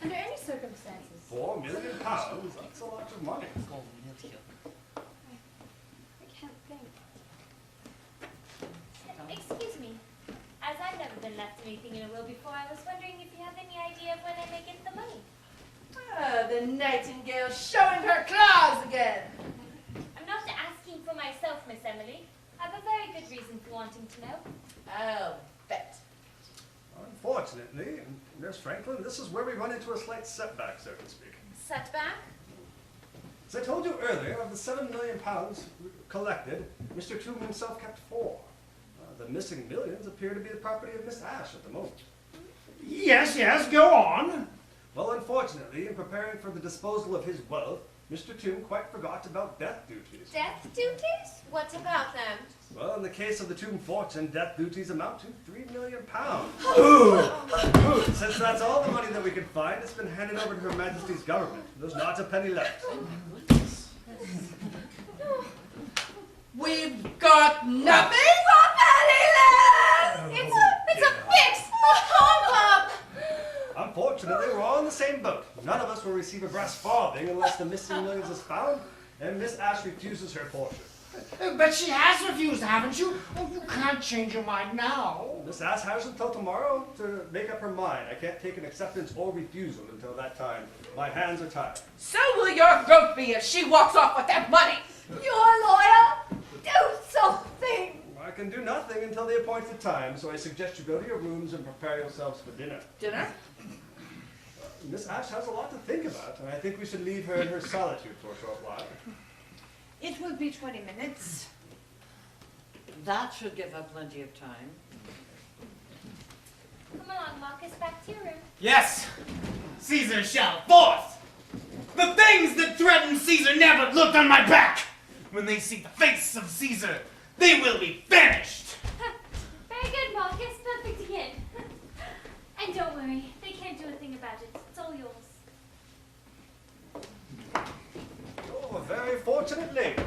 under any circumstances. £4 million? That's a lot of money. I can't think. Excuse me. As I've never been left anything in a will before, I was wondering if you have any idea of when I may get the money. Ah, the nightingale showing her claws again. I'm not asking for myself, Miss Emily. I have a very good reason for wanting to know. I'll bet. Unfortunately, Nurse Franklin, this is where we run into a slight setback, so to speak. Setback? As I told you earlier, of the £7 million collected, Mr. Toome himself kept 4. The missing millions appear to be the property of Miss Ash at the moment. Yes, go on. Well, unfortunately, in preparing for the disposal of his wealth, Mr. Toome quite forgot about death duties. Death duties? What about them? Well, in the case of the Toome fortune, death duties amount to £3 million. Since that's all the money that we can find, it's been handed over to Her Majesty's government. There's not a penny left. We've got nothing. It's a fix! A humbug! Unfortunately, we're all in the same boat. None of us will receive a brass farthing unless the missing millions is found, and Miss Ash refuses her portion. But she has refused, haven't you? Oh, you can't change your mind now. Miss Ash has until tomorrow to make up her mind. I can't take an acceptance or refusal until that time. My hands are tied. So will your throat be if she walks off with that money. You're a lawyer? Do something! I can do nothing until the appointed time, so I suggest you go to your rooms and prepare yourselves for dinner. Dinner? Miss Ash has a lot to think about, and I think we should leave her in her solitude for a short while. It will be 20 minutes. That should give her plenty of time. Come along, Marcus, back to your room. Yes, Caesar shall forth. The things that threaten Caesar never looked on my back. When they see the face of Caesar, they will be vanished. Very good, Marcus. Perfect again. And don't worry, they can't do a thing about it. It's all yours. Oh, a very fortunate lady.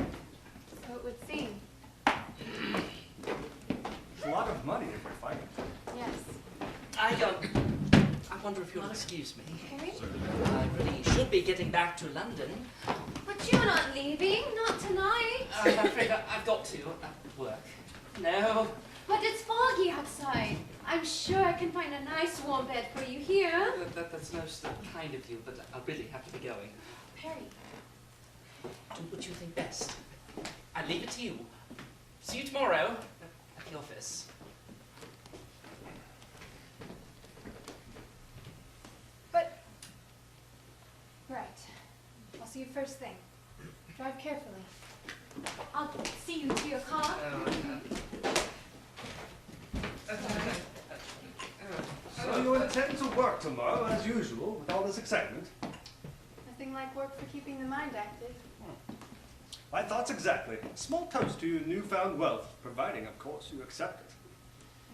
So it would seem. It's a lot of money if we find it. Yes. I wonder if you'll excuse me. Harry? I really should be getting back to London. But you're not leaving. Not tonight. I'm afraid I've got to. Work. No. But it's foggy outside. I'm sure I can find a nice warm bed for you here. That's most kind of you, but I'll really have to be going. Perry. Do what you think best. I leave it to you. See you tomorrow at the office. But, right. I'll see you first thing. Drive carefully. I'll see you to your car. So you intend to work tomorrow, as usual, with all this excitement? Nothing like work for keeping the mind active. My thoughts exactly. Small toast to your newfound wealth, providing, of course, you accept it.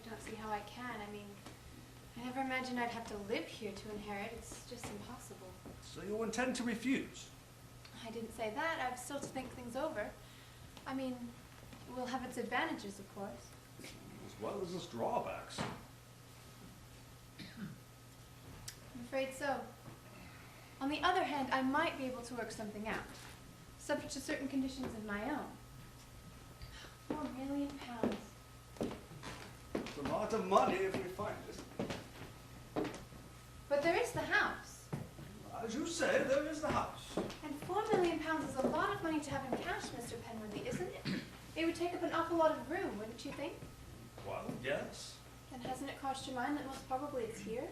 I don't see how I can. I mean, I never imagined I'd have to live here to inherit. It's just impossible. So you intend to refuse? I didn't say that. I've still to think things over. I mean, it will have its advantages, of course. As well as its drawbacks. I'm afraid so. On the other hand, I might be able to work something out, subject to certain conditions of my own. £4 million. It's a lot of money if we find it. But there is the house. As you say, there is the house. And £4 million is a lot of money to have in cash, Mr. Penworthy, isn't it? It would take up an awful lot of room, wouldn't you think? Well, yes. Then hasn't it crossed your mind that most probably it's here?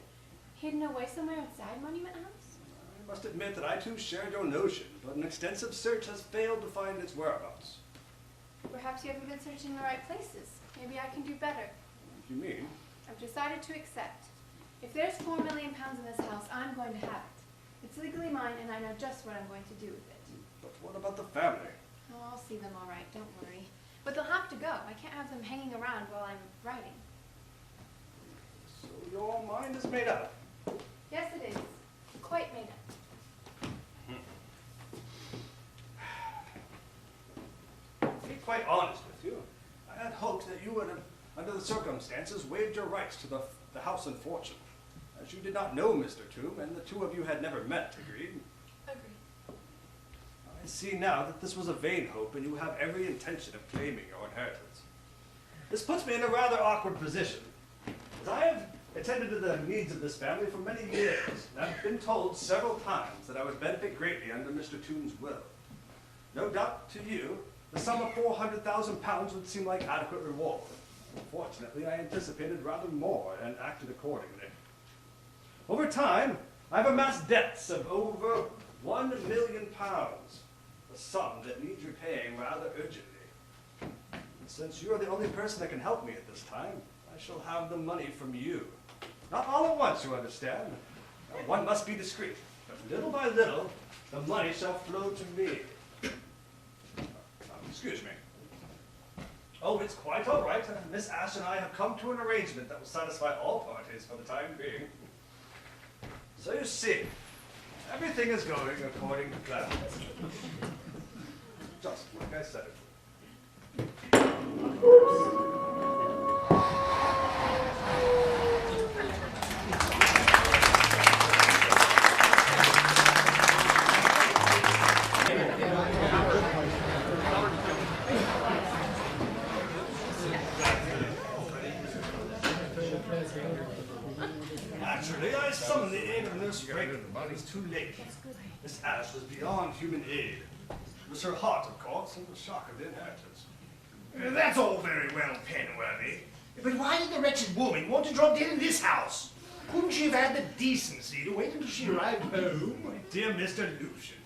Hidden away somewhere inside Monument House? I must admit that I too shared your notion, but an extensive search has failed to find its whereabouts. Perhaps you haven't been searching the right places. Maybe I can do better. What do you mean? I've decided to accept. If there's £4 million pounds in this house, I'm going to have it. It's legally mine, and I know just what I'm going to do with it. But what about the family? Oh, I'll see them all right, don't worry. But they'll have to go. I can't have them hanging around while I'm writing. So your mind is made up. Yes, it is. Quite made up. To be quite honest with you, I had hoped that you would have, under the circumstances, waived your rights to the house and fortune. As you did not know Mr. Tomb, and the two of you had never met, agreed? Agreed. I see now that this was a vain hope, and you have every intention of claiming your inheritance. This puts me in a rather awkward position, as I have attended to the needs of this family for many years, and I've been told several times that I would benefit greatly under Mr. Tomb's will. No doubt to you, the sum of £400,000 would seem like adequate reward. Fortunately, I anticipated rather more and acted accordingly. Over time, I've amassed debts of over £1 million, a sum that needs repaying rather urgently. And since you are the only person that can help me at this time, I shall have the money from you. Not all at once, you understand. One must be discreet, but little by little, the money shall flow to me. Excuse me. Oh, it's quite all right. Miss Ash and I have come to an arrangement that will satisfy all parties for the time being. So you see, everything is going according to plan. Just like I said it would. Naturally, I summoned the aid of Nurse Reagan, but it was too late. Miss Ash was beyond human aid. It was her heart, of course, and the shock of the inheritance. That's all very well, Penworthy. But why did the wretched woman want to drop dead in this house? Couldn't she have had the decency to wait until she arrived home? My dear Mr. Lucian.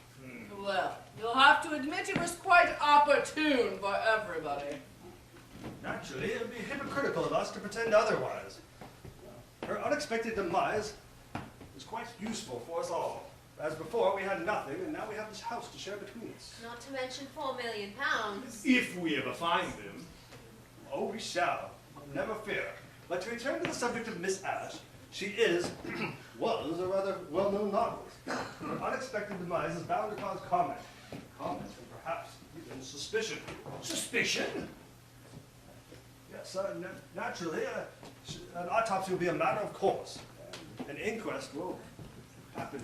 Well, you'll have to admit it was quite opportune for everybody. Naturally, it would be hypocritical of us to pretend otherwise. Her unexpected demise is quite useful for us all. As before, we had nothing, and now we have this house to share between us. Not to mention £4 million. If we ever find them. Oh, we shall. Never fear. But to return to the subject of Miss Ash, she is, was a rather well-known novelist. Her unexpected demise is bound to cause comment. Comment, and perhaps even suspicion. Suspicion? Yes, naturally, an autopsy will be a matter of course. An inquest will happen.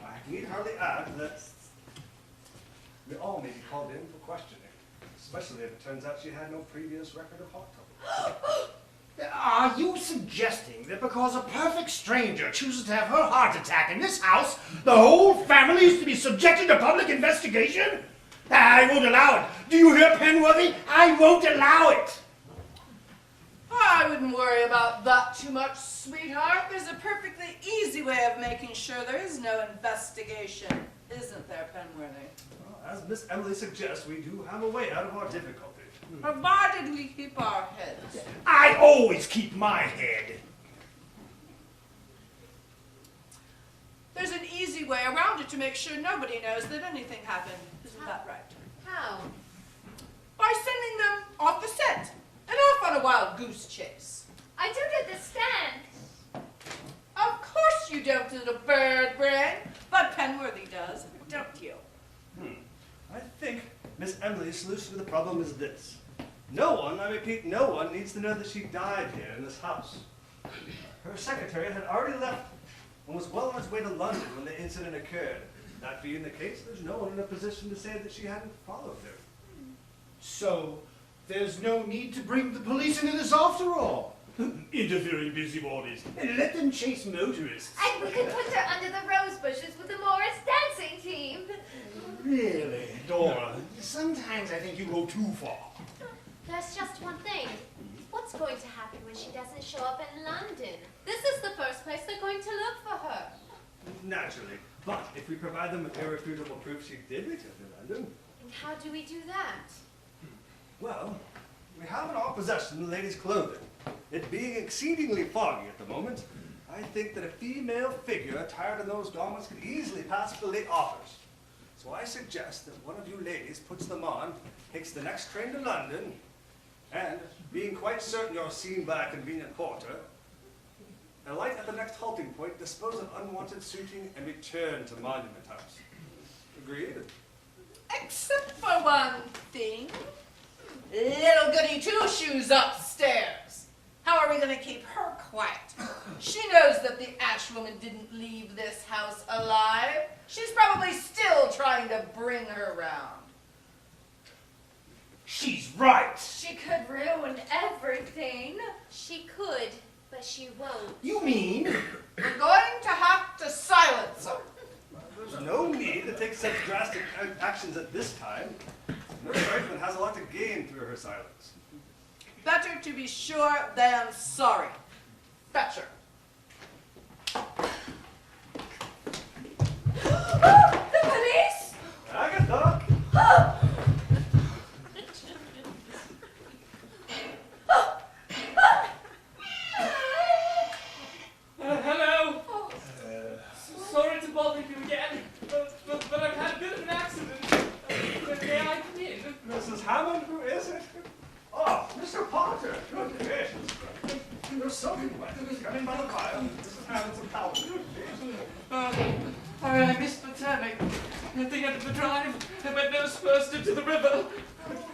I need hardly add that we all may be called in for questioning, especially if it turns out she had no previous record of heart trouble. Are you suggesting that because a perfect stranger chooses to have her heart attack in this house, the whole family is to be subjected to public investigation? I won't allow it. Do you hear, Penworthy? I won't allow it. I wouldn't worry about that too much, sweetheart. There's a perfectly easy way of making sure there is no investigation, isn't there, Penworthy? Well, as Miss Emily suggests, we do have a way out of our difficulty. Provided we keep our heads. I always keep my head. There's an easy way around it to make sure nobody knows that anything happened. Isn't that right? How? By sending them off the scent and off on a wild goose chase. I don't understand. Of course you don't, little bird brain, but Penworthy does, don't you? I think Miss Emily's solution to the problem is this. No one, I repeat, no one needs to know that she died here in this house. Her secretary had already left and was well on its way to London when the incident occurred. That being the case, there's no one in a position to say that she hadn't followed her. So, there's no need to bring the police into this after all. Interfering busybodies. And let them chase motorists. And we could put her under the rose bushes with the Morris dancing team. Really, Dora, sometimes I think you go too far. There's just one thing. What's going to happen when she doesn't show up in London? This is the first place they're going to look for her. Naturally. But if we provide them with irrefutable proof she did return to London, And how do we do that? well, we have in our possession the lady's clothing. It being exceedingly foggy at the moment, I I think that a female figure attired in those garments could easily pass for the late authors. So I suggest that one of you ladies puts them on, takes the next train to London, and, being quite certain you're seen by a convenient porter, alight at the next halting point, dispose of unwanted suiting, and return to Monument House. Agreed? Except for one thing. Little goody two-shoes upstairs. How are we going to keep her quiet? She knows that the ash woman didn't leave this house alive. She's probably still trying to bring her round. She's right. She could ruin everything. She could, but she won't. You mean? We're going to have to silence her. There's no need to take such drastic actions at this time. Nurse Reichman has a lot to gain through her silence. Better to be sure than sorry. Fetch her. The police! Agatha! Hello. Sorry to bother you again, but I've had a bit of an accident. May I come in? Mrs. Hammond, who is it? Oh, Mr. Potter. Good gracious. You're soaking wet. Come in by the fire. Mrs. Hammond, some towels. I missed the turning at the end of the drive and went nose first into the river.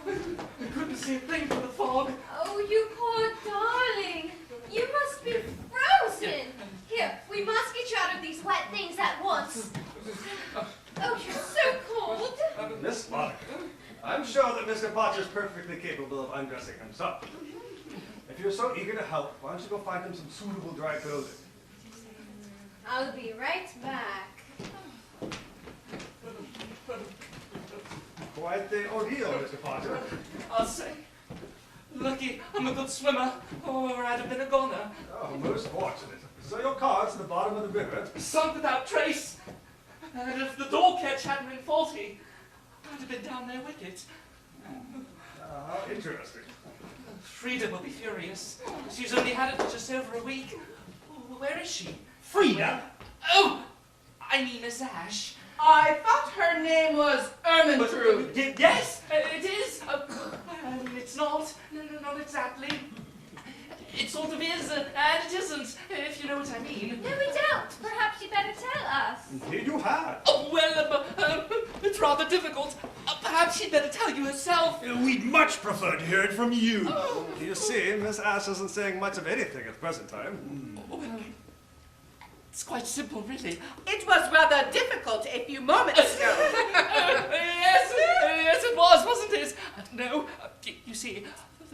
I couldn't see a thing for the fog. Oh, you poor darling. You must be frozen. Here, we must get you out of these wet things at once. Oh, you're so cold. Miss Monica, I'm sure that Mr. Potter is perfectly capable of undressing himself. If you're so eager to help, why don't you go find him some suitable dry clothing? I'll be right back. Quite the ordeal, Mr. Potter. I'll say. Lucky I'm a good swimmer, or I'd have been a goner. Oh, most fortunate. So your car's at the bottom of the river. Sunk without trace. And if the door catch hadn't been faulty, I'd have been down there with it. How interesting. Frida will be furious. She's only had it for just over a week. Where is she? Frida? Oh! I mean Miss Ash. I thought her name was Ermintrude. Yes, it is. It's not. No, not exactly. It sort of is, and it isn't, if you know what I mean. No, we don't. Perhaps you better tell us. Indeed you have. Oh, well, it's rather difficult. Perhaps she'd better tell you herself. We'd much prefer to hear it from you. You see, Miss Ash isn't saying much of anything at the present time. Well, it's quite simple, really. It was rather difficult a few moments ago. Yes, it was, wasn't it? No, you see,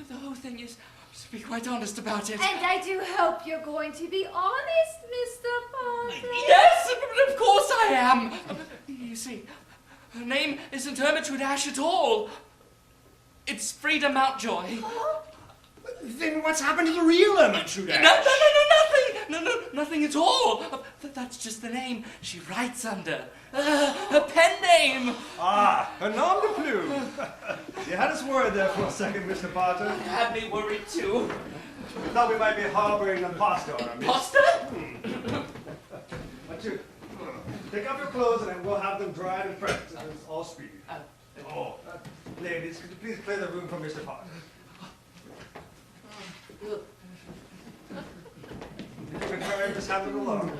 the whole thing is, to be quite honest about it. And I do hope you're going to be honest, Mr. Potter. Yes, of course I am. You see, her name isn't Ermintrude Ash at all. It's Frida Mountjoy. Then what's happened to the real Ermintrude Ash? No, nothing at all. That's just the name she writes under. Her pen name. Ah, a nom de plume. You had us worried there for a second, Mr. Potter. Had me worried too. We thought we might be harboring an imposter on our midst. Pasta? But you, take off your clothes and we'll have them dried and pressed. It's all speedy. Ladies, could you please clear the room for Mr. Potter? You can carry Miss Hammond along.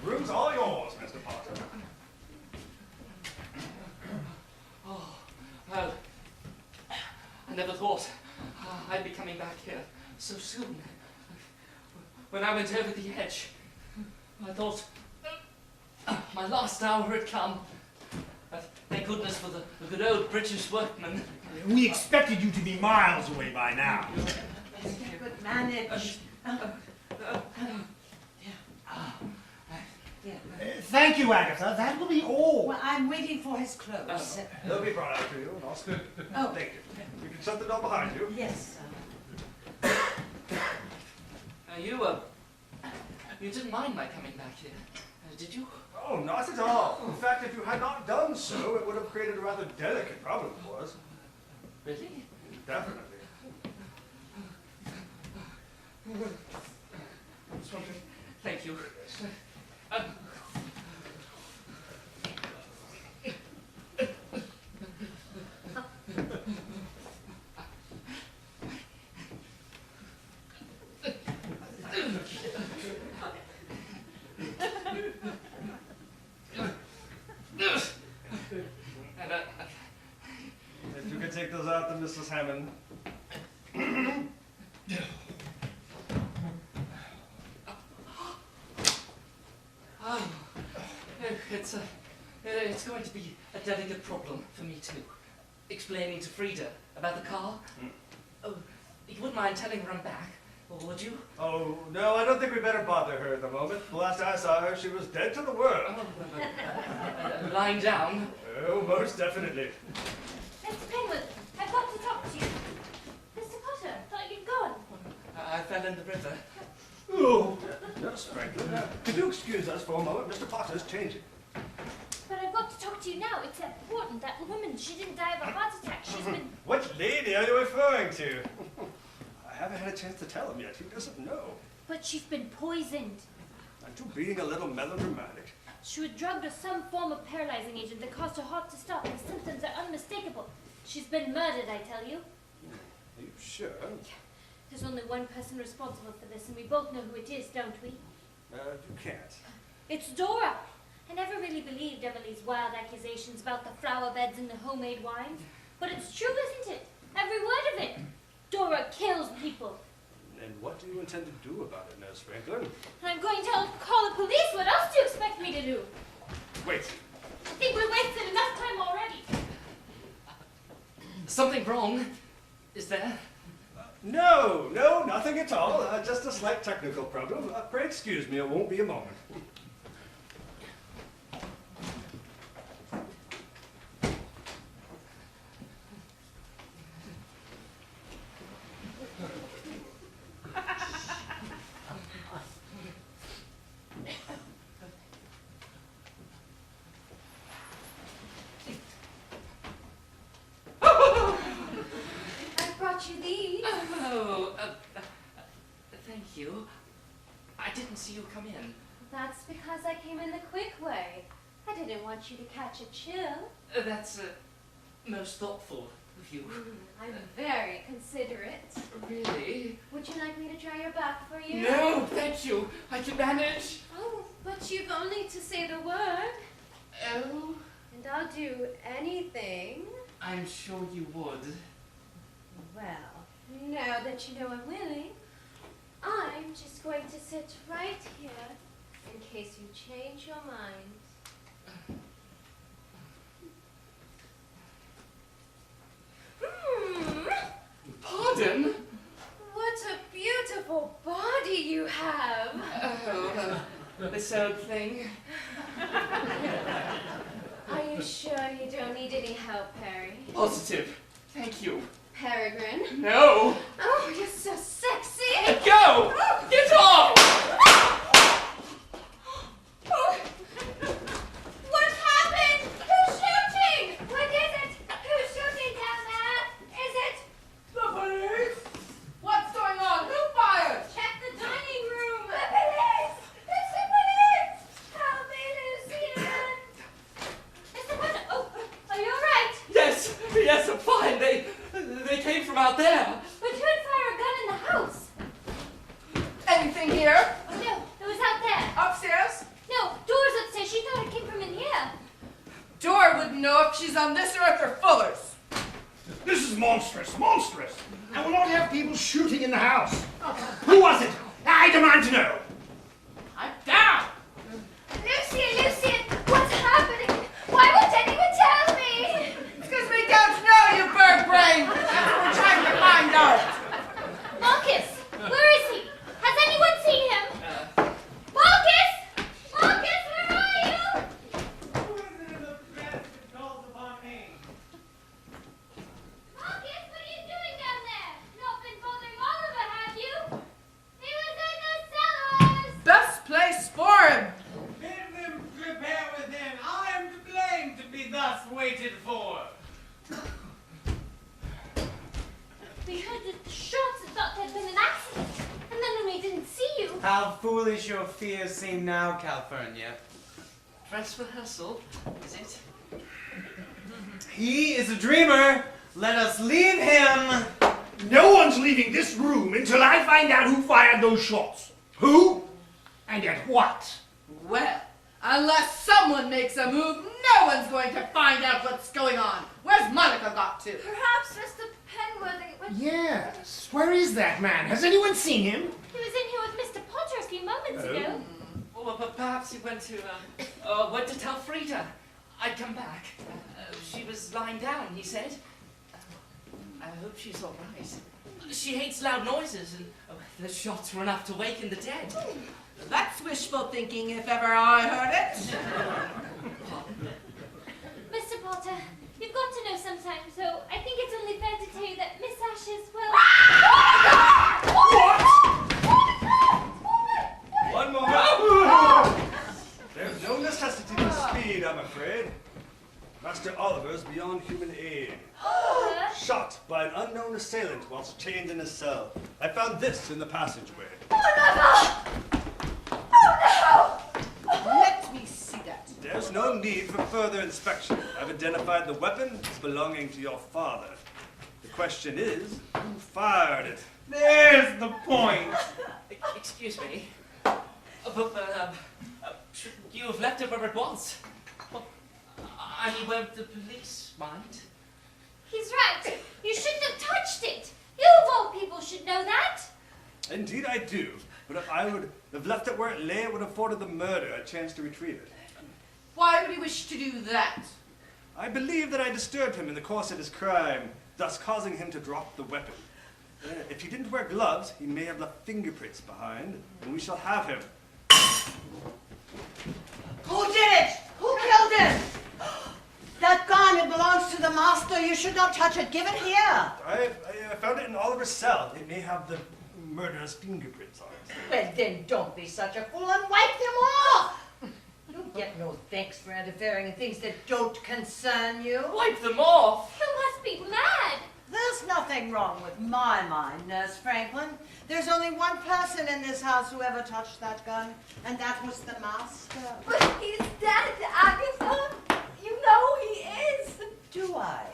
The room's all yours, Mr. Potter. Oh, well, I never thought I'd be coming back here so soon. When I went over the edge, I thought my last hour had come. But thank goodness for the good old British workman. We expected you to be miles away by now. Good manage. Thank you, Agatha. That will be all. Well, I'm waiting for his clothes. They'll be brought out to you, and I'll speak. Oh. Thank you. You can shut the door behind you. Yes, You didn't mind my coming back here, did you? Oh, not at all. In fact, if you had not done so, it would have created a rather delicate problem for us. Really? Definitely. If you could take those out to Mrs. Hammond. It's going to be a delicate problem for me too. Explaining to Frida about the car. Oh, you wouldn't mind telling her I'm back, or would you? Oh, no, I don't think we better bother her at the moment. The last I saw her, she was dead to the world. Lying down. Oh, most definitely. Mr. Penguin, I've got to talk to you. Mr. Potter, thought you'd gone. I fell in the river. Oh, Nurse Franklin, could you excuse us for a moment? Mr. Potter's changing. But I've got to talk to you now. It's important. That woman, she didn't die of a heart attack. She's been... What lady are you referring to? I haven't had a chance to tell him yet. He doesn't know. But she's been poisoned. Aren't you being a little melodramatic? She was drugged with some form of paralyzing agent that caused her heart to stop. The symptoms are unmistakable. She's been murdered, I tell you. Are you sure? There's only one person responsible for this, and we both know who it is, don't we? You can't. It's Dora. I never really believed Emily's wild accusations about the flower beds and the homemade wines. But it's true, isn't it? Every word of it. Dora kills people. And what do you intend to do about it, Nurse Franklin? I'm going to call the police. What else do you expect me to do? Wait. I think we've wasted enough time already. Something wrong, is there? No, nothing at all. Just a slight technical problem. Pray excuse me, it won't be a moment. You these. Oh, thank you. I didn't see you come in. That's because I came in the quick way. I didn't want you to catch a chill. That's most thoughtful of you. I'm very considerate. Really? Would you like me to dry your back for you? No, thank you. I can manage. Oh, but you've only to say the word. Oh? And I'll do anything. I'm sure you would. Well, now that you know I'm willing, I'm just going to sit right here in case you change your mind. Pardon? What a beautiful body you have. Oh, this old thing. Are you sure you don't need any help, Perry? Positive. Thank you. Peregrine? No! Oh, you're so sexy! Let go! Get off! What happened? Who's shooting? What is it? Who's shooting down there? Is it? The police? What's going on? Who fired? Check the dining room! The police! It's the police! Help me, Lucian! Mr. Potter, oh, are you alright? Yes, I'm fine. They came from out there. But who'd fire a gun in the house? Anything here? Oh, no, it was out there. Upstairs? No, Dora's upstairs. She thought it came from in here. Dora wouldn't know if she's on this earth or Fuller's. This is monstrous, monstrous. I will not have people shooting in the house. Who was it? I demand to know. I'm down! Lucian, what's happening? Why won't anyone tell me? It's because we don't know, you bird brain! That's what we're trying to find out! Marcus, where is he? Has anyone seen him? Marcus! Marcus, where are you? Who is it in the bed that calls upon me? Marcus, what are you doing down there? Not been bothering Oliver, have you? He was in the cellars! Best place for him! Bid them prepare within. I am to blame to be thus waited for. We heard the shots and thought there'd been an accident. And then when we didn't see you, How foolish your fears seem now, Calphurnia. Dress rehearsal, is it? He is a dreamer. Let us leave him. No one's leaving this room until I find out who fired those shots. Who? And at what? Well, unless someone makes a move, no one's going to find out what's going on. Where's Monica got to? Perhaps Mr. Penworthy went... Yes. Where is that man? Has anyone seen him? He was in here with Mr. Potter a few moments ago. Well, but perhaps he went to tell Frida I'd come back. She was lying down, he said. I hope she's all right. She hates loud noises, and the shots were enough to waken the dead. That's wishful thinking if ever I heard it. Mr. Potter, you've got to know sometime, so I think it's only fair to tell you that Miss Ashes will... One moment. There's no necessity for speed, I'm afraid. Master Oliver's beyond human aid. Shot by an unknown assailant whilst chained in his cell. I found this in the passageway. Let me see that. There's no need for further inspection. I've identified the weapon as belonging to your father. The question is, who fired it? There's the point. Excuse me. You have left it where it was. I mean, where the police mind. He's right. You shouldn't have touched it. You of all people should know that. Indeed I do. But if I would have left it where it lay, it would have afforded the murderer a chance to retrieve it. Why would he wish to do that? I believe that I disturbed him in the course of his crime, thus causing him to drop the weapon. If he didn't wear gloves, he may have left fingerprints behind, and we shall have him. Who did it? Who killed him? That gun, it belongs to the master. You should not touch it. Give it here. I found it in Oliver's cell. It may have the murderer's fingerprints on it. Well, then don't be such a fool and wipe them off. You get no thanks for interfering in things that don't concern you. Wipe them off! You must be mad. There's nothing wrong with my mind, Nurse Franklin. There's only one person in this house who ever touched that gun, and that was the master. But he's dead, Agatha. You know he is. Do I?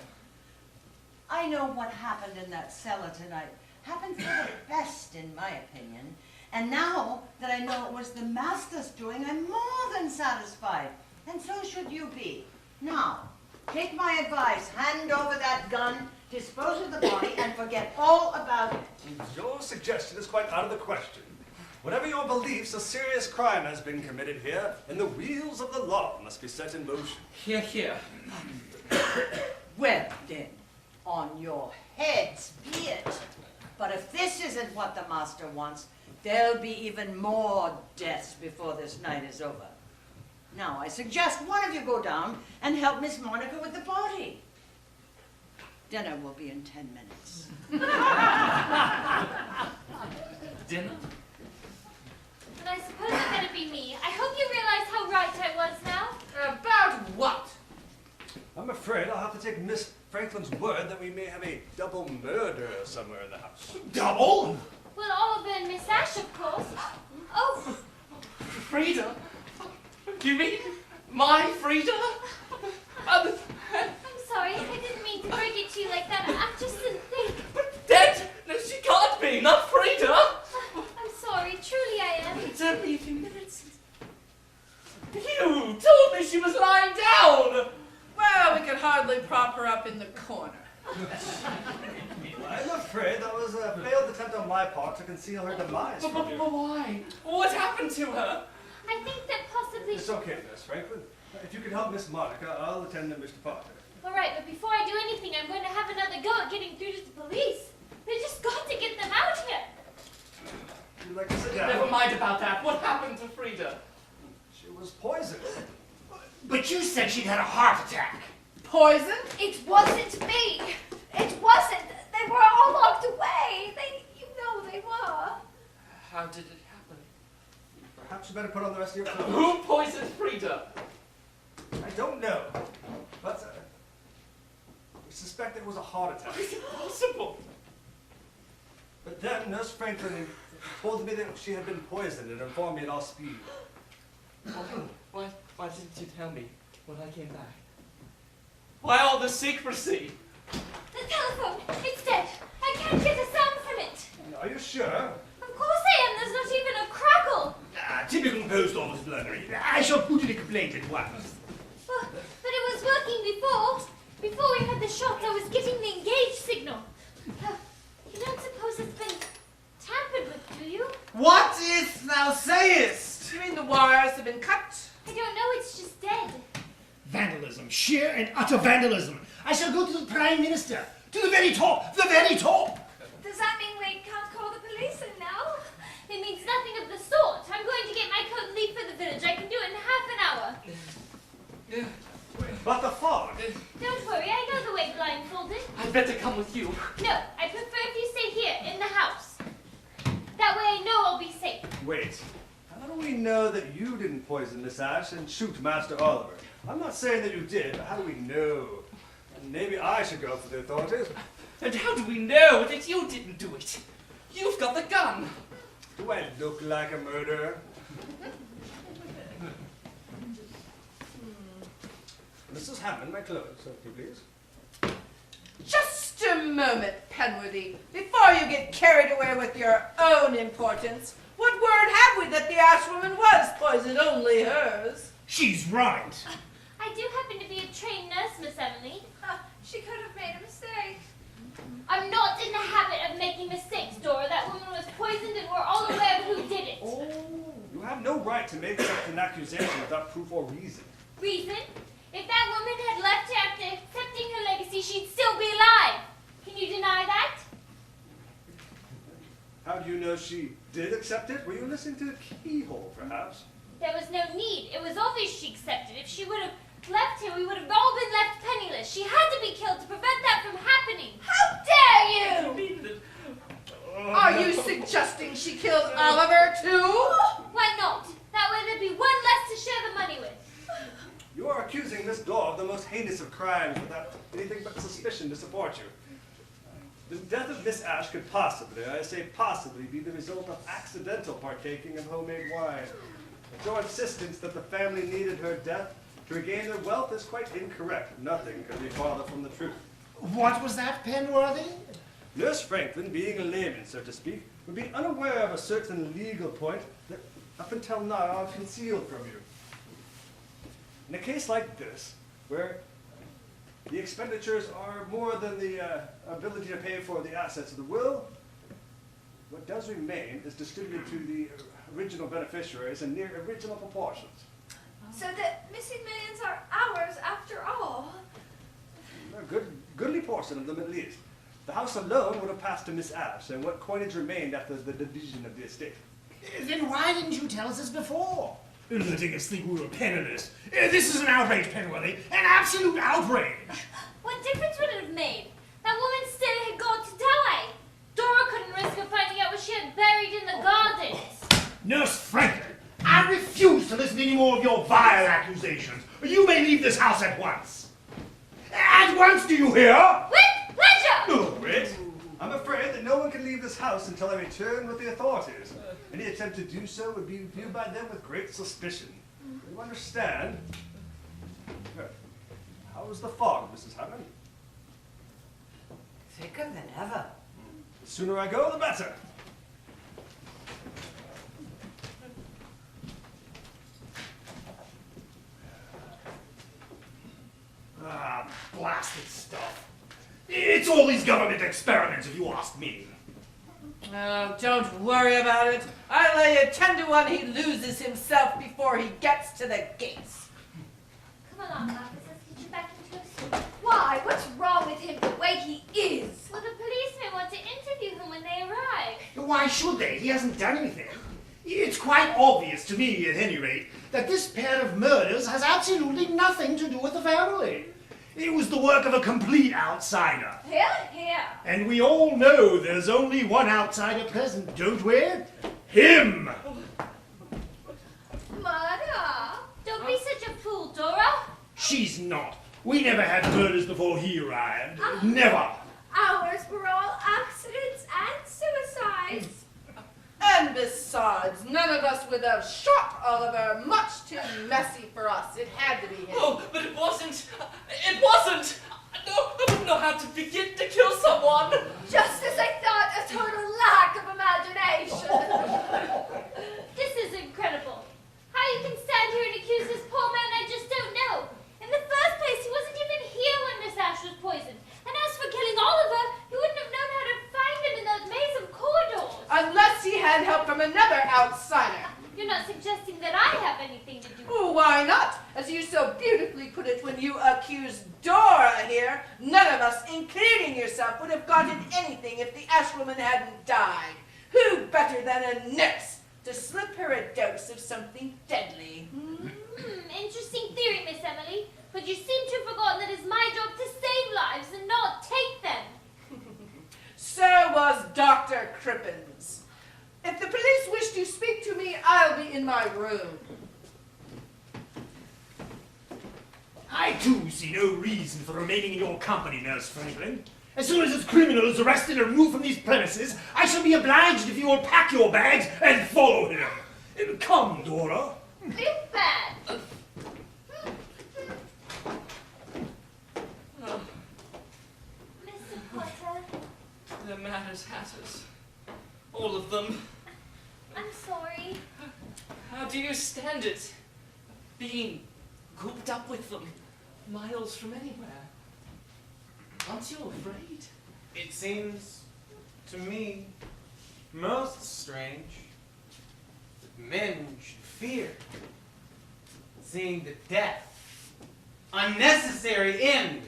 I know what happened in that cellar tonight. Happened for the best, in my opinion. And now that I know it was the master's doing, I'm more than satisfied. And so should you be. Now, take my advice. Hand over that gun, dispose of the body, and forget all about it. Your suggestion is quite out of the question. Whatever your beliefs, a serious crime has been committed here, and the wheels of the law must be set in motion. Here, here. Well, then, on your heads be it. But if this isn't what the master wants, there'll be even more deaths before this night is over. Now, I suggest one of you go down and help Miss Monica with the body. Dinner will be in 10 minutes. Dinner? And I suppose it better be me. I hope you realize how right I was now. About what? I'm afraid I'll have to take Miss Franklin's word that we may have a double murder somewhere in the house. Double? Well, Oliver and Miss Ash, of course. Oh, Frida? Do you mean my Frida? I'm sorry. I didn't mean to break it to you like that. I just didn't think. Dead? No, she can't be, not Frida! I'm sorry. Truly I am. It's only a few minutes. You told me she was lying down! Well, we could hardly prop her up in the corner. I'm afraid that was a failed attempt on my part to conceal her demise But from you. why? What happened to her? I think that possibly... It's okay, Miss Franklin. If you could help Miss Monica, I'll attend to Mr. Potter. All right, but before I do anything, I'm going to have another go at getting through to the police. They just got to get them out here. Would you like to sit down? Never mind about that. What happened to Frida? She was poisoned. But you said she'd had a heart attack. Poison? It wasn't me. It wasn't. They were all locked away. You know they were. How did it happen? Perhaps you better put on the rest of your clothes. Who poisoned Frida? I don't know, but we suspect it was a heart attack. It's impossible. But then Nurse Franklin told me that she had been poisoned and informed me at all speed. Why didn't you tell me when I came back? Why all the secrecy? The telephone, it's dead. I can't get a sound from it. Are you sure? Of course I am. There's not even a crackle. Typical post office blundering. I shall put in a complaint at once. But it was working before. Before we had the shot, I was getting the engage signal. You don't suppose it's been tampered with, do you? What is thou sayest? You mean the wires have been cut? I don't know. It's just dead. Vandalism, sheer and utter vandalism. I shall go to the Prime Minister. To the very top, the very top. Does that mean we can't call the police in now? It means nothing of the sort. I'm going to get my coat and leave for the village. I can do it in half an hour. But the fog. Don't worry, I know the way blindfolded. I'd better come with you. No, I prefer if you stay here, in the house. That way I know I'll be safe. Wait. How do we know that you didn't poison Miss Ash and shoot Master Oliver? I'm not saying that you did, but how do we know? Maybe I should go for the authorities. And how do we know that you didn't do it? You've got the gun. Do I look like a murderer? Mrs. Hammond, my clothes, if you please. Just a moment, Penworthy. Before you get carried away with your own importance, what word have we that the Ash woman was poisoned, only hers? She's right. I do happen to be a trained nurse, Miss Emily. She could have made a mistake. I'm not in the habit of making mistakes, Dora. That woman was poisoned and we're all aware of who did it. Oh, you have no right to make such an accusation without proof or reason. Reason? If that woman had left after accepting her legacy, she'd still be alive. Can you deny that? How do you know she did accept it? Were you listening to the keyhole, perhaps? There was no need. It was obvious she accepted. If she would have left here, we would have all been left penniless. She had to be killed to prevent that from happening. How dare you! Are you suggesting she killed Oliver, too? Why not? That way there'd be one less to share the money with. You are accusing Miss Daw of the most heinous of crimes without anything but suspicion to support you. The death of Miss Ash could possibly, I say possibly, be the result of accidental partaking of homemade wine. Your insistence that the family needed her death to regain their wealth is quite incorrect. Nothing could be farther from the truth. What was that, Penworthy? Nurse Franklin, being a layman, so to speak, would be unaware of a certain legal point that, up until now, I've concealed from you. In a case like this, where the expenditures are more than the ability to pay for the assets of the will, what does remain is distributed to the original beneficiaries in near original proportions. So the missing millions are ours after all. A goodly portion of them at least. The house alone would have passed to Miss Ash, and what coinage remained after the division of the estate. Then why didn't you tell us this before? Letting us think we were penniless. This is an outrage, Penworthy. An absolute outrage. What difference would it have made? That woman still had got to die. Dora couldn't risk her finding out what she had buried in the gardens. Nurse Franklin, I refuse to listen to any more of your vile accusations. You may leave this house at once. At once, do you hear? With pleasure! Oh, Red. I'm afraid that no one can leave this house until I return with the authorities. Any attempt to do so would be viewed by them with great suspicion. You understand? Good. How is the fog, Mrs. Hammond? Thicker than ever. The sooner I go, the better. Ah, blasted stuff. It's all these government experiments, if you ask me. Oh, don't worry about it. I lay you 10 to 1 he loses himself before he gets to the gates. Come along, Marcus. Let's get you back into a suit. Why? What's wrong with him the way he is? Well, the police may want to interview him when they arrive. Why should they? He hasn't done anything. It's quite obvious to me, at any rate, that this pair of murders has absolutely nothing to do with the family. It was the work of a complete outsider. Here, here. And we all know there's only one outsider present, don't we? Him! Mother. Don't be such a fool, Dora. She's not. We never had murders before he arrived. Never. Ours were all accidents and suicides. besides, none of us would have shot Oliver. Much too messy for us. It had to be him. Oh, but it wasn't. It wasn't. No, I wouldn't know how to begin to kill someone. Just as I thought, a total lack of imagination. This is incredible. How you can stand here and accuse this poor man, I just don't know. In the first place, he wasn't even here when Miss Ash was poisoned. And as for killing Oliver, he wouldn't have known how to find him in that maze of corridors. Unless he had help from another outsider. You're not suggesting that I have anything to do with it. Oh, why not? As you so beautifully put it when you accused Dora here, none of us, including yourself, would have gotten anything if the Ash woman hadn't died. Who better than a nurse to slip her a dose of something deadly? Interesting theory, Miss Emily. But you seem to have forgotten that it's my job to save lives and not take them. So was Dr. Crippens. If the police wish to speak to me, I'll be in my room. I too see no reason for remaining in your company, Nurse Franklin. As soon as this criminal is arrested and removed from these premises, I shall be obliged if you will pack your bags and follow him. Come, Dora. Big bad. Mr. Potter, The Matters Hatters. All of them. I'm sorry. How do you stand it? Being cooped up with them, miles from anywhere. Aren't you afraid? It seems to me most strange that men should fear seeing the death, unnecessary end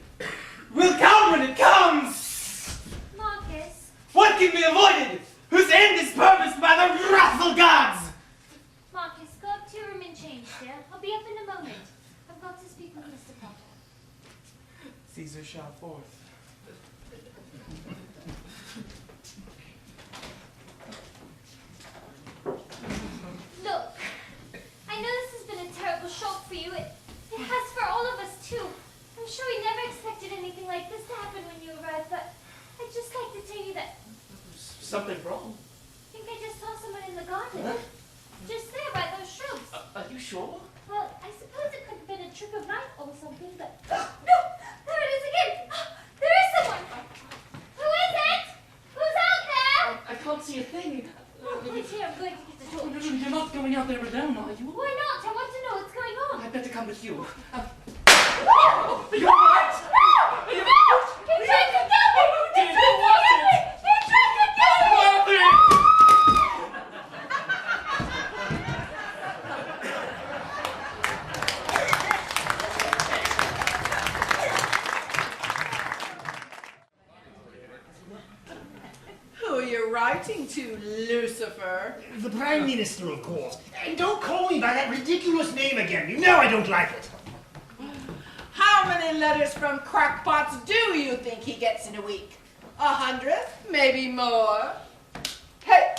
will come when it comes. Marcus. What can be avoided? Whose end is purposed by the wrathful gods? Marcus, go up to your room and change, dear. I'll be up in a moment. I've got to speak with Mr. Potter. Caesar shall forth. Look, I know this has been a terrible shock for you. It has for all of us, too. I'm sure we never expected anything like this to happen when you arrived, but I'd just like to tell you that Something wrong? I think I just saw someone in the garden. Just there by those shrubs. Are you sure? Well, I suppose it could have been a trick of light or something, but... No! There it is again! There is someone! Who is it? Who's out there? I can't see a thing. Wait here, I'm going to get the Oh, no, torch. no, you're not going out there alone, are you? Why not? I want to know what's going on. I'd better come with you. No! You're right! No! He tried to kill me! He tried to kill me! He tried to kill me! Who are you writing to, Lucifer? The Prime Minister, of course. And don't call me by that ridiculous name again. You know I don't like it. How many letters from crackpots do you think he gets in a week? 100? Maybe more? Hey,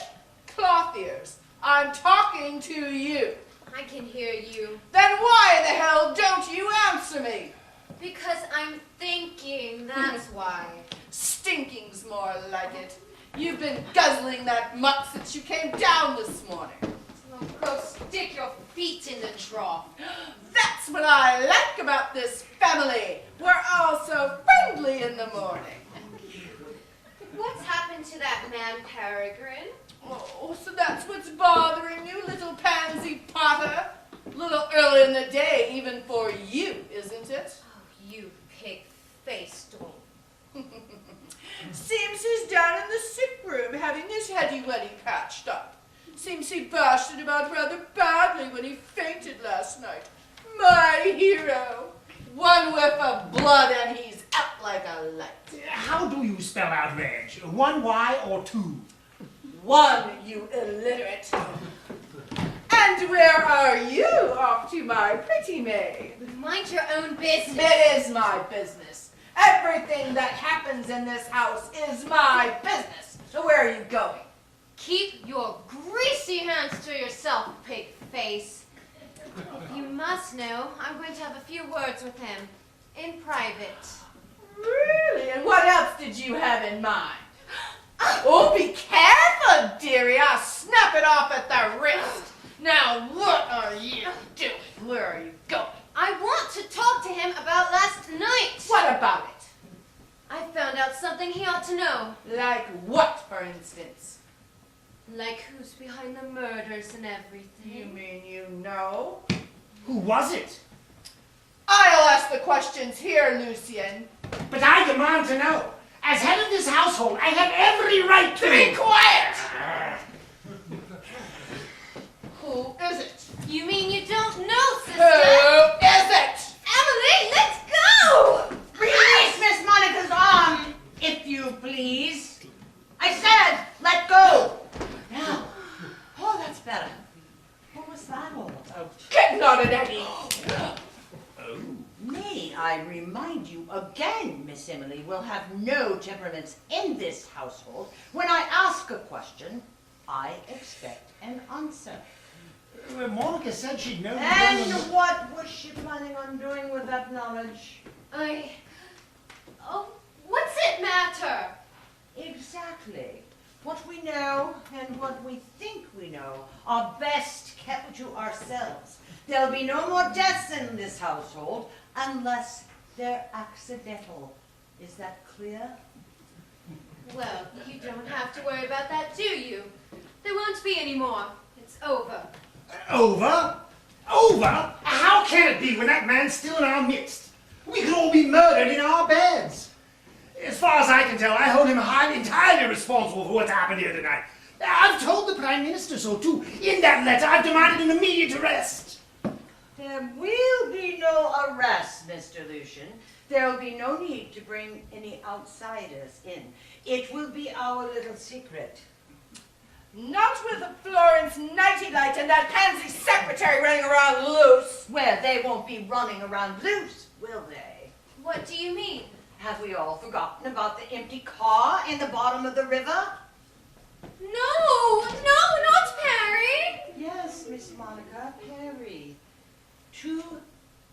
cloth ears, I'm talking to you. I can hear you. Then why the hell don't you answer me? Because I'm thinking, that's why. Stinking's more like it. You've been guzzling that muck since you came down this morning. Oh, go stick your feet in the trough. That's what I like about this family. We're all so friendly in the morning. What's happened to that man, Peregrine? Oh, so that's what's bothering you, little pansy Potter? A little early in the day, even for you, isn't it? Oh, you pig-faced doll. Seems he's down in the sick room having his heady-weddy patched up. Seems he bashed it about rather badly when he fainted last night. My hero. One whiff of blood and he's out like a light. How do you spell out Reg? 1 Y or 2? One, you illiterate. And where are you off to, my pretty maid? Mind your own business. It is my business. Everything that happens in this house is my business. So where are you going? Keep your greasy hands to yourself, pig face. You must know, I'm going to have a few words with him. In private. Really? And what else did you have in mind? Oh, be careful, dearie. I'll snap it off Like who's behind the murders and everything? You mean you know? Who was it? I'll ask the questions here, Lucian. But I demand to know. As head of this household, I have every right to... Be quiet! Who is it? You mean you don't know, Who sister? is it? Emily, let's go! Release Miss Monica's arm, if you please. I said, let go. Now, oh, that's better. What was that all about? Get not an Eddie. May I remind you again, Miss Emily will have no temperaments in this household. When I ask a question, I expect an answer. Monica said she'd known... And what was she planning on doing with that knowledge? Oh, what's it matter? Exactly. What we know and what we think we know are best kept to ourselves. There'll be no more deaths in this household unless they're accidental. Is that clear? Well, you don't have to worry about that, do you? There won't be any more. It's over. Over? Over? How can it be when that man's still in our midst? We could all be murdered in our beds. As far as I can tell, I hold him entirely responsible for what's happened here tonight. I've told the Prime Minister so too. In that letter, I've demanded an immediate arrest. There will be no arrest, Mr. Lucian. There will be no need to bring any outsiders in. It will be our little secret. Not with the Florence Nighty Light and that pansy secretary running around loose. Well, they won't be running around loose, will they? What do you mean? Have we all forgotten about the empty car in the bottom of the river? No, not Perry. Yes, Miss Monica, Perry. Two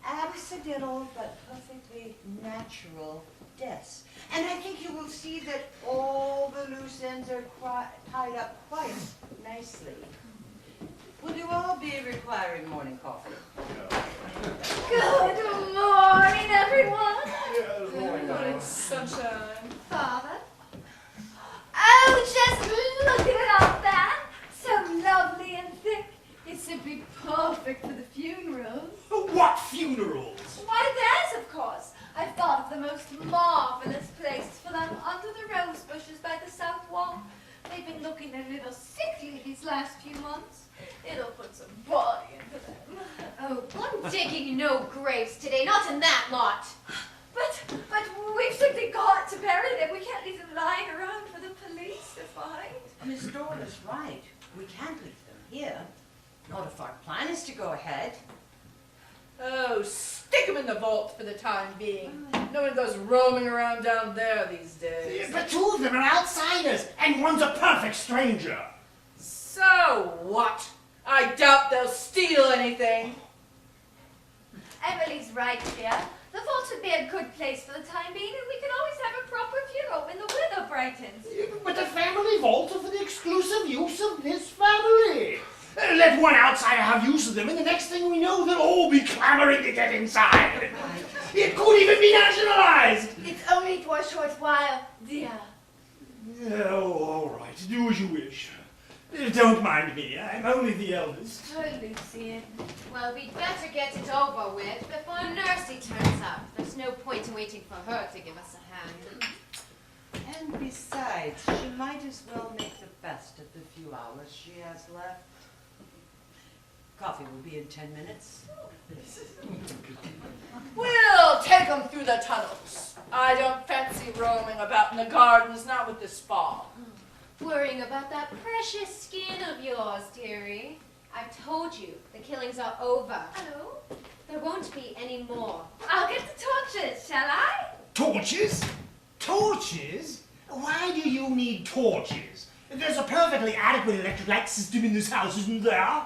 accidental but perfectly natural deaths. And I think you will see that all the loose ends are tied up quite nicely. Will you all be requiring morning coffee? Good morning, everyone. Good morning, sunshine. Father. Oh, just look at it up there. So lovely and thick. It's simply perfect for the funerals. What funerals? Why, theirs, of course. I've thought of the most marvelous place for them under the rose bushes by the south wall. They've been looking a little sickly these last few months. It'll put some body into them. Oh, I'm digging no graves today, not in that lot. But we've simply got to bury them. We can't leave them lying around for the police to find. Miss Dora's right. We can't leave them here. Not if our plan is to go ahead. Oh, stick them in the vault for the time being. No one goes roaming around down there these days. But two of them are outsiders, and one's a perfect stranger. So what? I doubt they'll steal anything. Emily's right, dear. The vault would be a good place for the time being, and we can always have a proper funeral when the weather brightens. But the family vaults are for the exclusive use of this family. Let one outsider have use of them, and the next thing we know, they'll all be clamoring to get inside. It could even be nationalized. It's only for a short while, dear. Oh, all right. Do as you wish. Don't mind me. I'm only the eldest. Oh, Lucian. Well, we'd better get it over with before Nursey turns up. There's no point in waiting for her to give us a hand. And besides, she might as well make the best of the few hours she has left. Coffee will be in 10 minutes. We'll take them through the tunnels. I don't fancy roaming about in the gardens, not with this fog. Worrying about that precious skin of yours, dearie. I've told you, the killings are over. Oh? There won't be any more. I'll get the torches, shall I? Torches? Torches? Why do you need torches? There's a perfectly adequate electric light system in this house, isn't there?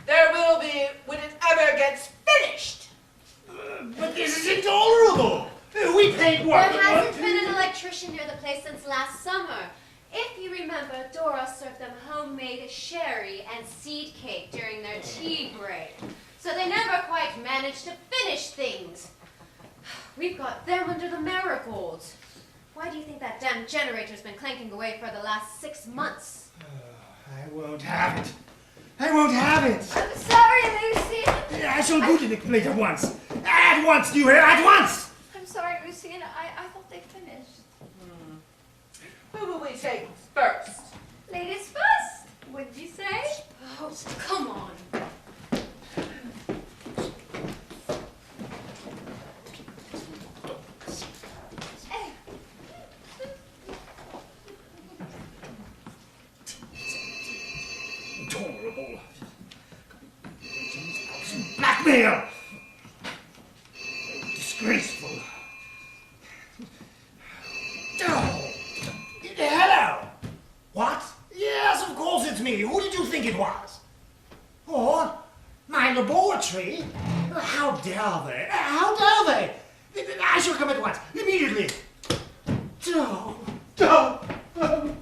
There will be when it ever gets finished. But this is intolerable. We paid what? There hasn't been an electrician near the place since last summer. If you remember, Dora served them homemade sherry and seed cake during their tea break. So they never quite managed to finish things. We've got them under the marigolds. Why do you think that damn generator's been clanking away for the last 6 months? I won't have it. I won't have it. I'm sorry, Lucian. I shall go to the plate at once. At once, do you hear? At once! I'm sorry, Lucian. I thought they finished. Who will we take first? Ladies first, would you say? Oh, come on. Intolerable. Blackmail! Disgraceful. Oh, hello! What? Yes, of course it's me. Who did you think it was? Oh, my laboratory? How dare they? How dare they? I shall come at once, immediately. Oh, oh, oh.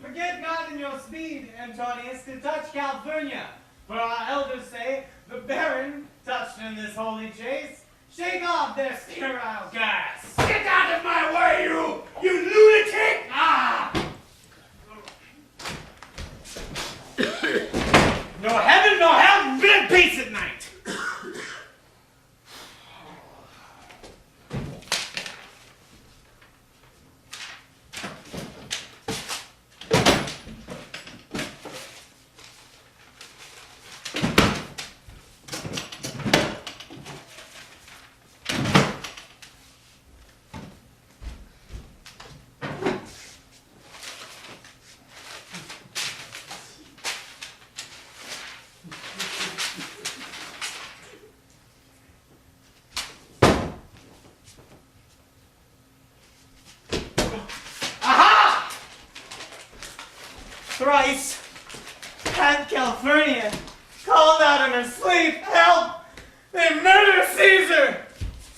Forget not in your speed, Antonius, to touch California. For our elders say, the Baron, touched in this holy chase, shake off their sterile gas. Get out of my way, you lunatic! Ah! Nor heaven nor hell, be at peace at night. Thrice, Aunt California called out in her sleep, help! They murder Caesar!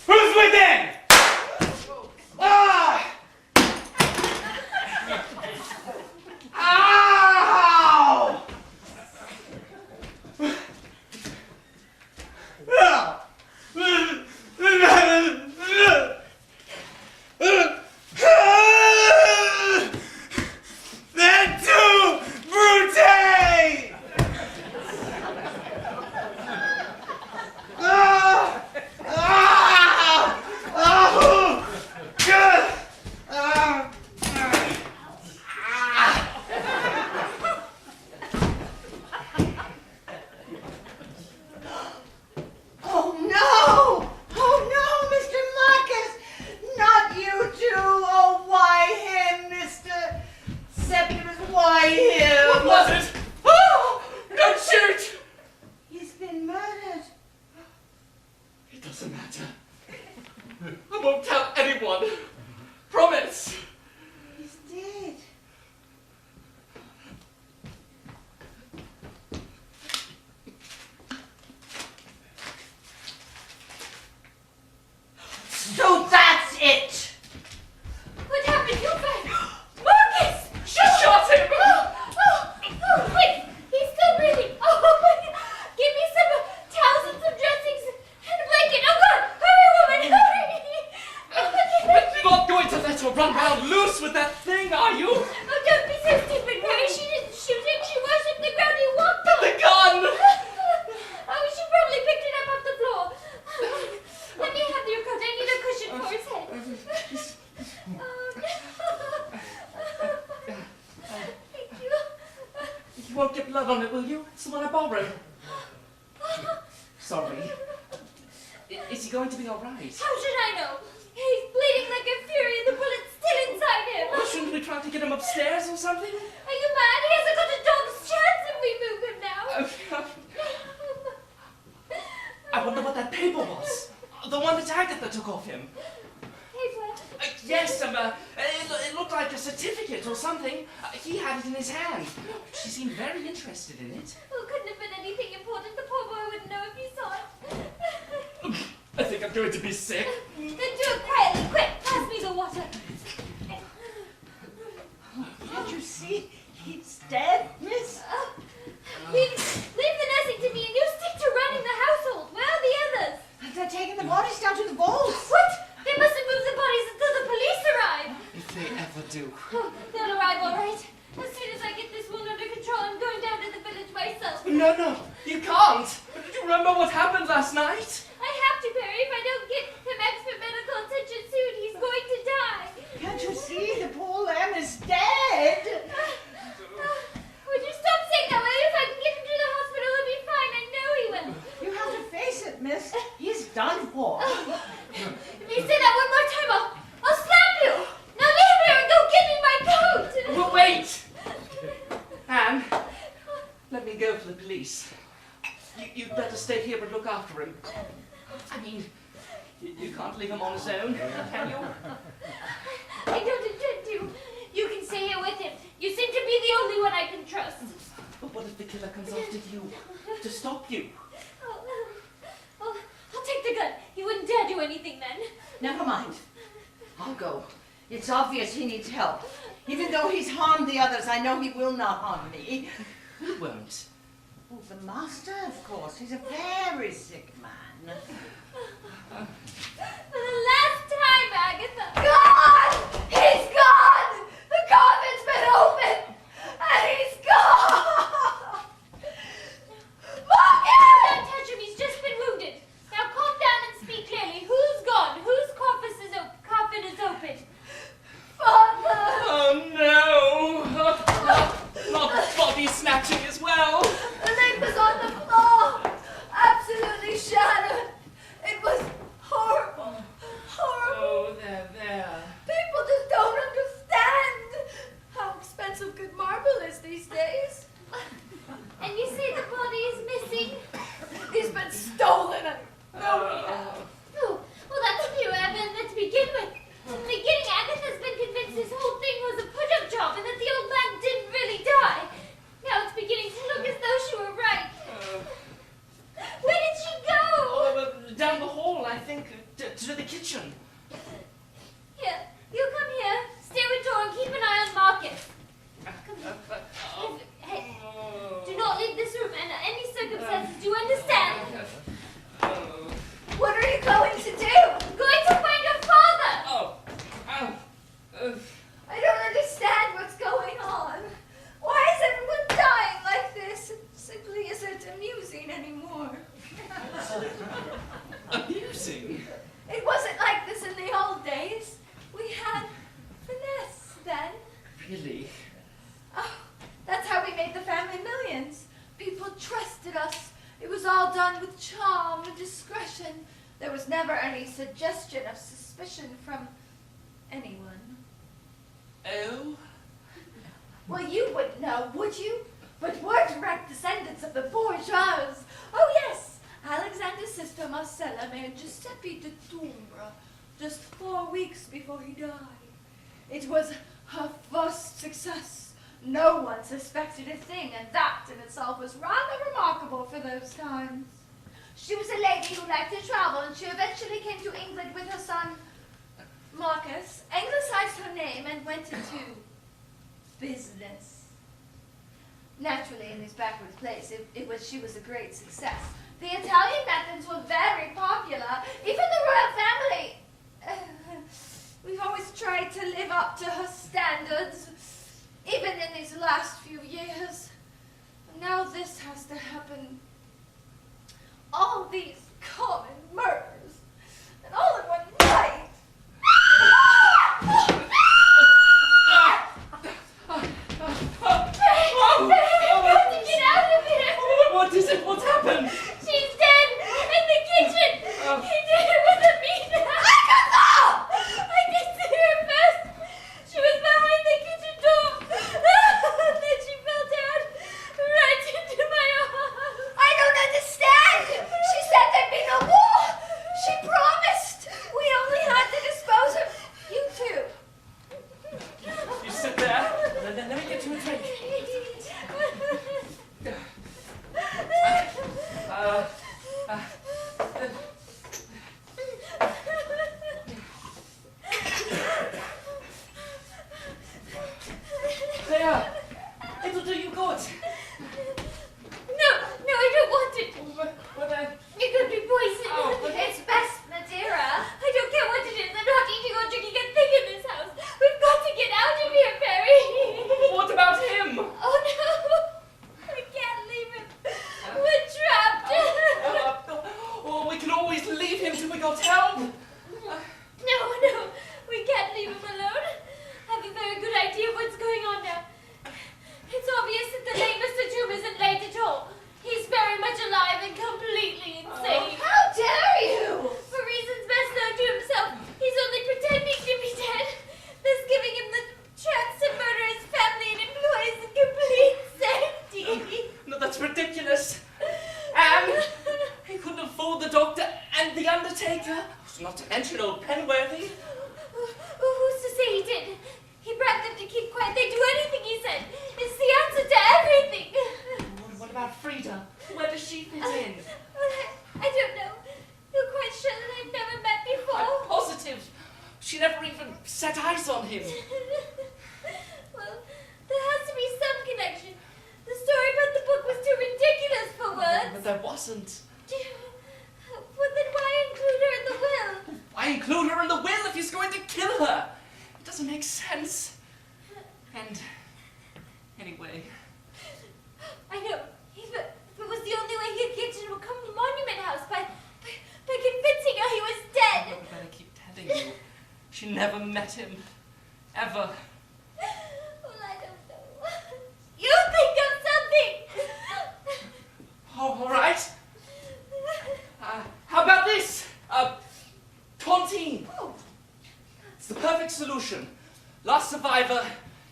Who's within? Ah! Ow! They're too brute! Ah! Ah! Oh! Good! Ah! Oh no! Oh no, Mr. Marcus! Not you too! Oh, why him, Mr. Septimus? Why him? What was it? Oh! Don't shoot! He's been murdered. It doesn't matter. I won't tell anyone. Promise. He's dead. So that's it! What happened? You guys? Marcus! She shot him! Oh, wait! He's still breathing! Oh, give me some towels and some dressings and a blanket! Oh, God! Hurry, woman! Hurry! But you're not going to let her run round loose with that thing, are you? Oh, don't be so stupid, Mary! She didn't shoot him! She worshipped the ground he walked on! The gun! Oh, she probably picked it up off the floor. Let me have your coat. I need a cushion for his head. Oh, no. Thank you. You won't get blood on it, will you? It's the one I borrowed. Sorry. Is he going to be all right? How should I know? He's bleeding like a fury and the bullet's still inside him. Well, shouldn't we try to get him upstairs or something? Are you mad? He hasn't got a dog's chance if we move him now. I wonder what that paper was. The one that Agatha took off him. Paper? Yes, it looked like a certificate or something. He had it in his hand. She seemed very interested in it. Oh, couldn't have been anything important. The poor boy wouldn't know if he saw it. I think I'm going to be sick. Then do it quietly. Quick, pass me the water. Can't you see he's dead, miss? Leave the nursing to me and you stick to running the household. Where are the others? They're taking the bodies down to the vaults. What? They mustn't move the bodies until the police arrive. do? Oh, they'll arrive all right. As soon as I get this wound under control, I'm going down to the village myself. No, you can't. Did you remember what happened last night? I have to, Barry. If I don't get him expert medical attention soon, he's going to die. Can't you see the poor lamb is dead? Would you stop saying that way? If I can get him to the hospital, he'll be fine. I know he will. You have to face it, miss. He's done for. If you say that one more time, I'll slap you. Now leave here and go get me my coat. Well, wait! Anne, let me go to the police. You'd better stay here and look after him. I mean, you can't leave him on his own, can you? I don't intend to. You can stay here with him. You seem to be the only one I can trust. But what if the killer comes after you to stop you? Well, I'll take the gun. He wouldn't dare do anything then. Never mind. I'll go. It's obvious he needs help. Even though he's harmed the others, I know he will not harm me. Who won't? Oh, the master, of course. He's a very sick man. For the last time, Agatha. Gone! He's gone! The coffin's been opened! And he's gone! Morgan! Don't touch him, he's just been wounded. Now calm down and speak clearly. Who's gone? Whose coffin is open? Father! Oh no! Not body snatching as well! The leg was on the floor! Absolutely shattered! It was horrible! Horrible! Oh, there. People just don't understand how expensive good marble is these days. And you say the body is missing? He's been stolen and Oh, well that's few, Evan, to begin with. From the beginning, Agatha's been convinced this whole thing was a put-up job and that the old man didn't really die. Now it's beginning to look as though she were right. Where did she go? Oh, down the hall, I think, to the kitchen. Here, you come here. Stay with Dora and keep an eye on Marcus. Come here. Hey, do not leave this room under any circumstances. Do you understand? What are you going to do? I'm going to find your father. I don't understand what's going on. Why is everyone dying like this? It simply isn't amusing anymore. Amusing? It wasn't like this in the old days. We had finesse then. Really? Oh, that's how we made the family millions. People trusted us. It was all done with charm and discretion. There was never any suggestion of suspicion from anyone. Oh? Well, you wouldn't know, would you? But we're direct descendants of the bourgeois. Oh, yes. Alexander's sister Marcella married Giuseppe de Tumbra just 4 weeks before he died. It was her first success. No one suspected a thing, and that in itself was rather remarkable for those times. She was a lady who liked to travel, and she eventually came to England with her son, Marcus, anglicized her name, and went into business. Naturally, in this backward place, she was a great success. The Italian methods were very popular. Even the royal family. We've always tried to live up to her standards, even in these last few years. And now this has to happen. All these common murders, and all in one night. Have to get out of here! What is it? What's happened? She's dead in the kitchen! He did it with a meat Agatha! I did see her first! She was behind the kitchen door! Then she fell down right into my arms! I don't understand! She said there'd be no war! Not to mention old Penworthy. Who's to say he did? He bragged them to keep quiet. They'd do anything he said. It's the answer to everything. What about Frida? Where does she fit in? I don't know. You're quite sure that I've never met before? I'm positive. She never even set eyes on him. Well, there has to be some connection. The story about the book was too ridiculous for words. But there wasn't. Well, then why include her in the will? Why include her in the will if he's going to kill her? It doesn't make sense. And anyway. I know. If it was the only way he could get into a company monument house by convincing her he was dead. I better keep telling you. She never met him. Ever. Well, I don't know. You think of something! Oh, all right. How about this? Tontine. Oh. It's the perfect solution. Last survivor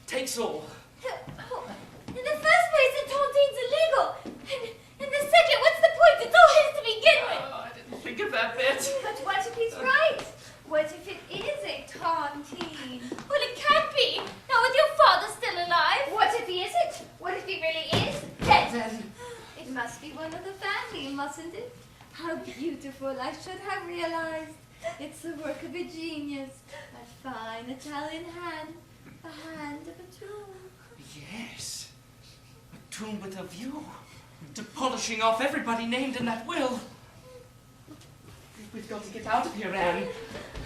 takes all. In the first place, the Tontine's illegal. And in the second, what's the point? It's all his to begin with. I didn't think of that bit. But what if he's right? What if it is a Tontine? Well, it can't be. Not with your father still alive. What if he isn't? What if he really is dead? Then It must be one of the family, mustn't it? How beautiful, I should have realized. It's the work of a genius. A fine Italian hand. The hand of a tomb. yes, a tomb with a view to polishing off everybody named in that will. We've got to get out of here, Anne.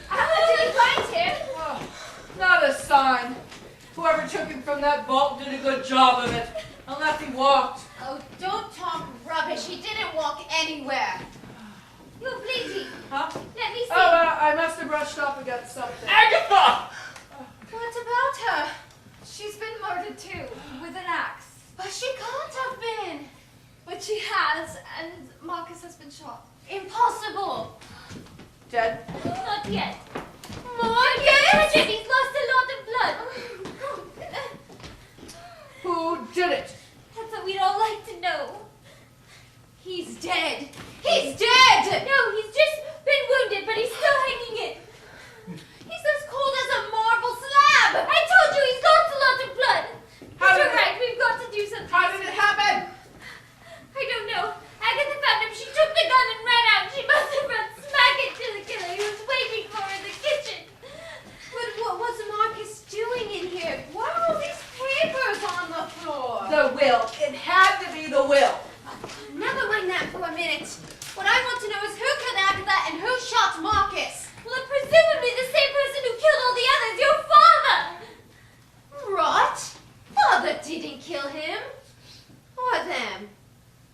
How did you find him? Oh, not a sign. Whoever took him from that vault did a good job of it. Unless he walked. Oh, don't talk rubbish. He didn't walk anywhere. You're bleeding. Huh? Let me see. Oh, I must have brushed up against something. Agatha! What about her? She's been murdered too, with an axe. But she can't have been. But she has, and Marcus has been shot. Impossible. Dead? Not yet. Marcus! He's lost a lot of blood. Who did it? That's what we'd all like to know. He's dead. He's dead! No, he's just been wounded, but he's still hanging in. He's as cold as a marble slab. I told you he's lost a lot of blood. How But did you're it- right, we've got to do something. How did it happen? I don't know. Agatha found him. She took the gun and ran out. She must have run smack into the killer. He was waiting for her in the kitchen. But what was Marcus doing in here? Why are all these papers on the floor? The will. It had to be the will. Never mind that for a minute. What I want to know is who killed Agatha and who shot Marcus? Well, presumably the same person who killed all the others, your father. Rot? Father didn't kill him. Or them.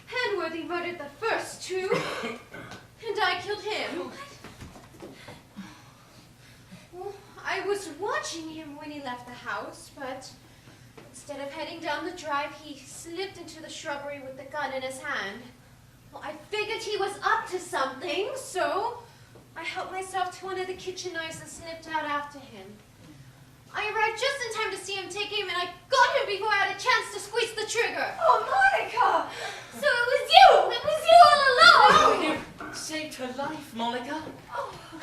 Penworthy murdered the first two, and I killed him. Well, I was watching him when he left the house, but instead of heading down the drive, he slipped into the shrubbery with the gun in his hand. Well, I figured he was up to something, so I helped myself to one of the kitchen knives and slipped out after him. I arrived just in time to see him take aim, and I got him before I had a chance to squeeze the trigger. Oh, Monica! So it was you! It was you all along! You saved her life, Monica.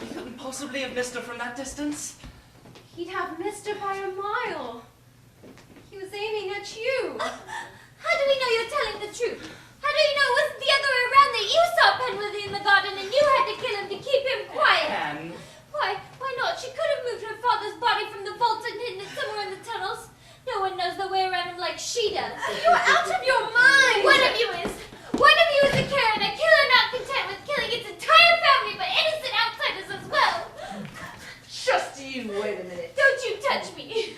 You couldn't possibly have missed her from that distance. He'd have missed her by a mile. He was aiming at you. How do we know you're telling the truth? How do you know it wasn't the other way around that you saw Penworthy in the garden and you had to kill him to keep him quiet? Anne. Why not? She could have moved her father's body from the vault and hidden it somewhere in the tunnels. No one knows the way around him like she does. You're out of your mind. One of you is. One of you is a Karen, a killer not content with killing its entire family, but innocent outsiders as well. Just you wait a minute. Don't you touch me.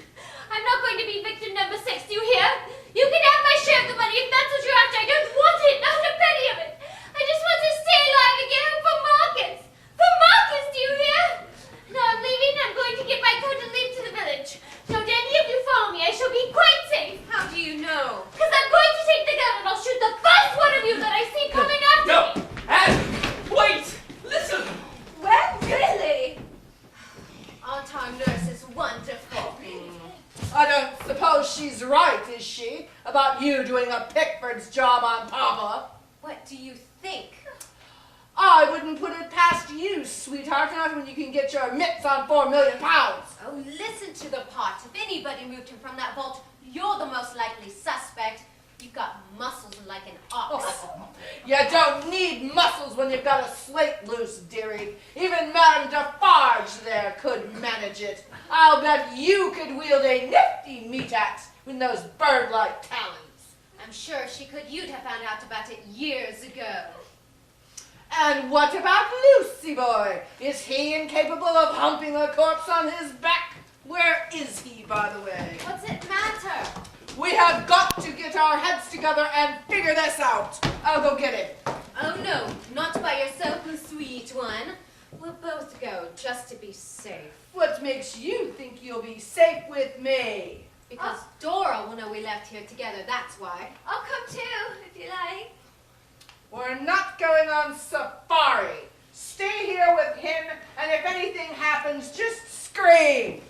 I'm not going to be victim number 6, do you hear? You can have my share of the money if that's what you're after. I don't want it, not a penny of it. I just want to stay alive again for Marcus. For Marcus, do you hear? Now I'm leaving. I'm going to get my coat and leave to the village. Don't any of you follow me. I shall be quite safe. How do you know? Because I'm going to take the gun and I'll shoot the first one of you that I see coming after No! me. Anne! Wait! Listen! When really? Aunt our nurse is wonderful. I don't suppose she's right, is she? About you doing a Pickford's job on Papa. What do you think? I wouldn't put it past you, sweetheart, not when you can get your mitts on £4 million. Oh, listen to the pot. If anybody moved him from that vault, you're the most likely suspect. You've got muscles like an ox. Oh, you don't need muscles when you've got a slate loose, dearie. Even Madame Defarge there could manage it. I'll bet you could wield a nifty meat axe with those bird-like talons. I'm sure she could. You'd have found out about it years ago. And what about Lucy Boy? Is he incapable of humping a corpse on his back? Where is he, by the way? What's it matter? We have got to get our heads together and figure this out. I'll go get him. Oh no, not by yourself, sweet one. We'll both go, just to be safe. What makes you think you'll be safe with me? Because Dora will know we left here together, that's why. I'll come too, if you like. We're not going on safari. Stay here with him, and if anything happens, just scream.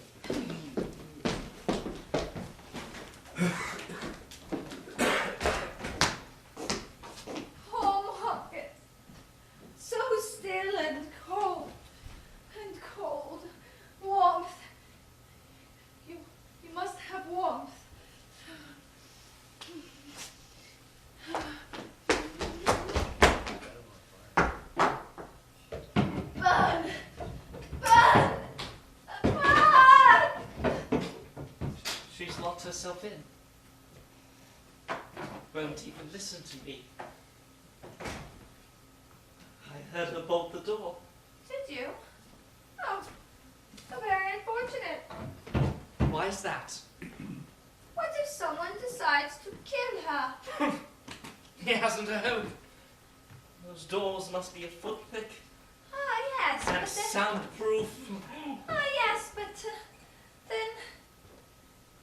Oh, Marcus. So still and cold. And cold. Warmth. You must have warmth. Burn! Burn! Burn! She's locked herself in. Won't even listen to me. I heard her bolt the door. Did you? Oh, so very unfortunate. Why is that? What if someone decides to kill her? He hasn't a home. Those doors must be a foot thick Ah, yes, and but then... soundproof. Ah, yes, but then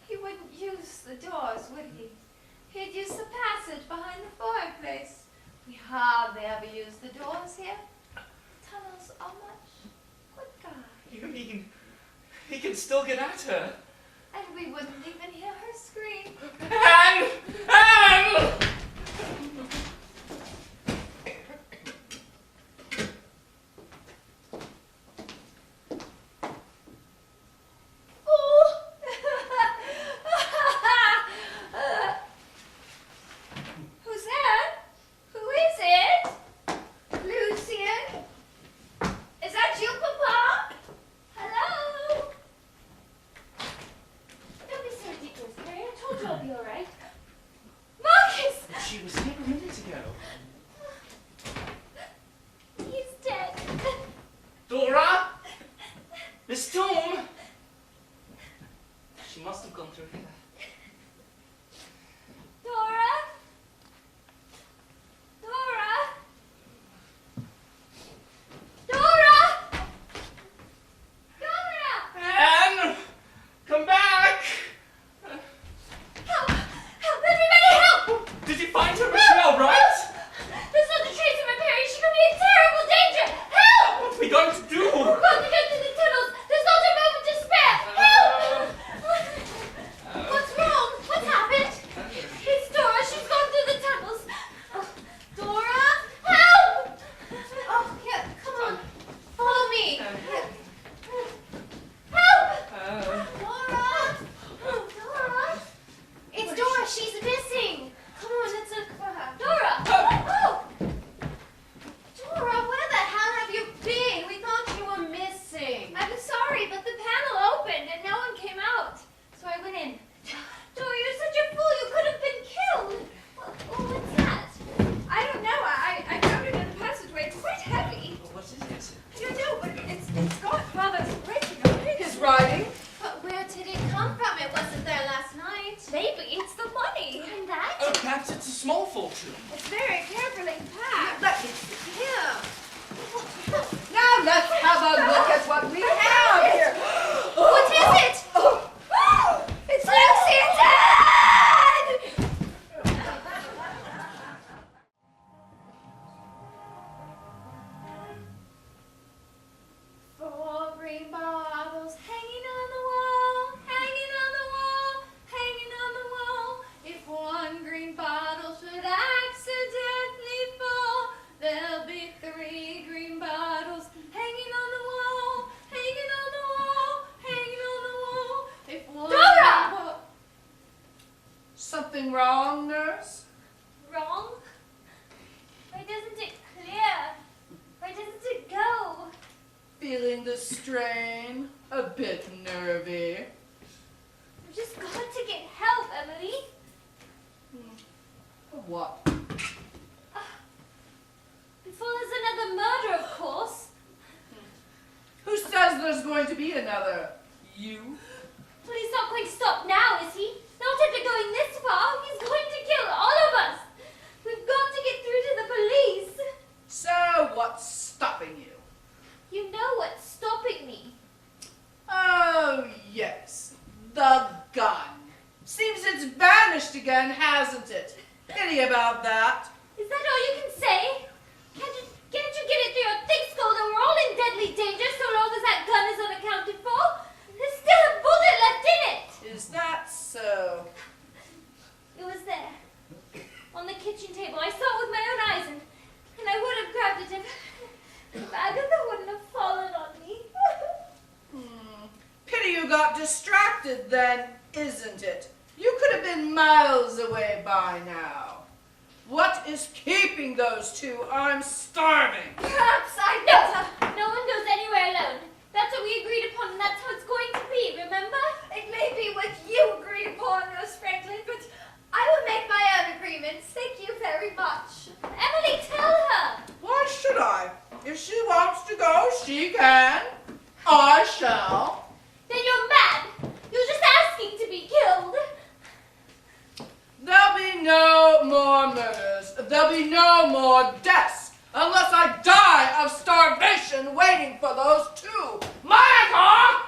he wouldn't use the doors, would he? He'd use the passage behind the fireplace. We hardly ever use the doors here. Tunnels are much quicker. You mean he can still get at her? And we wouldn't even hear her scream. Anne! Anne! Who's that? Who is it? Lucian? Is that you, Papa? Hello? Don't be so ridiculous, Mary. I told you I'll be all right. Marcus! She was here a minute ago. He's dead. Dora? Miss Storm? She must have gone through here. Dora? Dora? Dora? Dora! Anne! Come back! Help! Help! Everybody help! Did you find her, Michelle, right? There's not a trace of her, Perry. She could be in terrible danger. Help! What are we going to do? We're going to get to the tunnels. There's not a moment to spare. Help! What something wrong, nurse? Wrong? Why doesn't it clear? Why doesn't it go? Feeling the strain? A bit nervy. I've just got to get help, Emily. For what? Before there's another murder, of course. Who says there's going to be another? You? Well, he's not going to stop now, is he? Not after going this far. He's going to kill all of us. We've got to get through to the police. So what's stopping you? You know what's stopping me. Oh, yes. The gun. Seems it's vanished again, hasn't it? Pity about that. Is that all you can say? Can't you get it through your thick skull that we're all in deadly danger so long as that gun is unaccounted for? There's still a bullet left in it. Is that so? It was there. On the kitchen table. I saw it with my own eyes and I would have grabbed it if Agatha wouldn't have fallen on me. Pity you got distracted then, isn't it? You could have been miles away by now. What is keeping those two? I'm starving. Perhaps I know. No one goes anywhere alone. That's what we agreed upon, and that's how it's going to be, remember? It may be what you agreed upon, Nurse Franklin, but I will make my own agreements. Thank you very much. Emily, tell her. Why should I? If she wants to go, she can. I shall. Then you're mad. You're just asking to be killed. There'll be no more murders. There'll be no more deaths. Unless I die of starvation waiting for those two. Michael!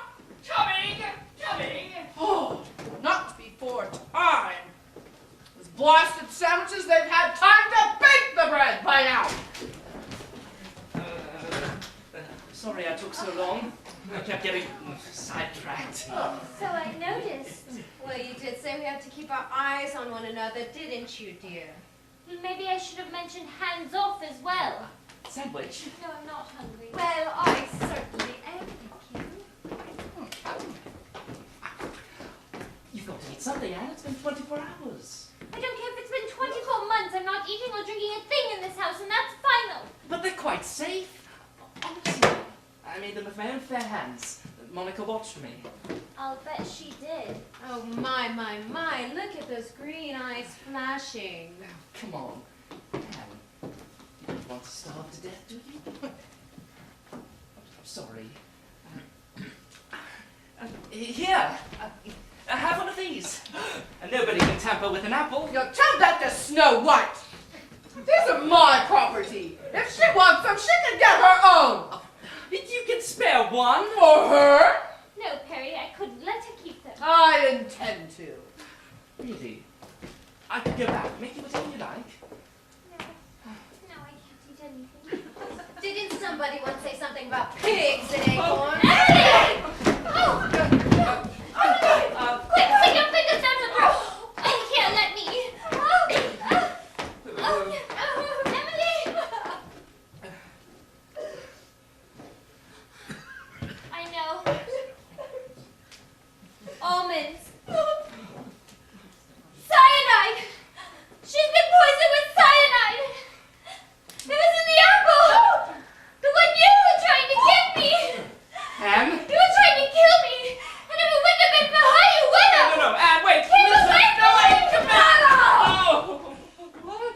Coming! Oh, not before time. Those blasted sandwiches, they've had time to bake the bread by now. Sorry I took so long. I kept getting sidetracked. So I noticed. Well, you did say we had to keep our eyes on one another, didn't you, dear? Maybe I should have mentioned hands off as well. Sandwich. No, I'm not hungry. Well, I certainly am, thank you. You've got to eat something, Anne. It's been 24 hours. I don't care if it's been 24 months. I'm not eating or drinking a thing in this house, and that's final. But they're quite safe. Honestly, I made them with my own fair hands. Monica watched me. I'll bet she did. Oh, my, look at those green eyes flashing. Come on. Anne, you don't want to starve to death, do you? I'm sorry. Here. Have one of these. And nobody can tamper with an apple. You tell that to Snow White. These are my property. If she wants them, she can get her own. You can spare one. For her? No, Perry, I couldn't let her keep them. I intend to. Really? I could go back, make you whatever you like. No, I can't eat anything. Didn't somebody once say something about pigs and acorns? Emily! Oh! Quick, stick your fingers down the throat! Oh, here, let me. Emily! I know. Almonds. Cyanide! She's been poisoned with cyanide! It was in the apple! The one you were trying to give me! Anne? You were trying to kill me! And if it wouldn't have been for her, you would have! No, Anne, wait! Keep away from me! Oh! What?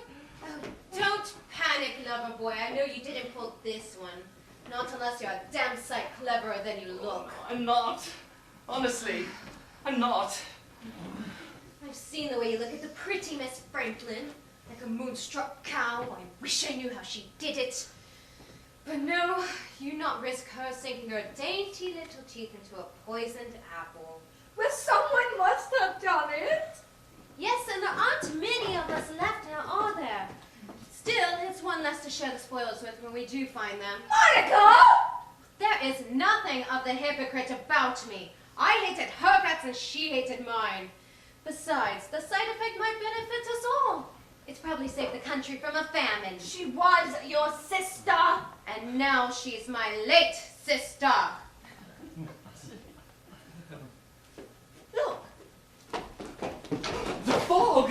Don't panic, lover boy. I know you didn't pull this one. Not unless you're a damn sight cleverer than you look. I'm not. Honestly, I'm not. I've seen the way you look at the pretty Miss Franklin. Like a moonstruck cow. I wish I knew how she did it. But no, you not risk her sinking her dainty little teeth into a poisoned apple. Well, someone must have done it. Yes, and there aren't many of us left now, are there? Still, it's one less to share the spoils with when we do find them. Monica! There is nothing of the hypocrite about me. I hated her guts and she hated mine. Besides, the side effect might benefit us all. It's probably saved the country from a famine. She was your sister. And now she's my late sister. Look. The fog!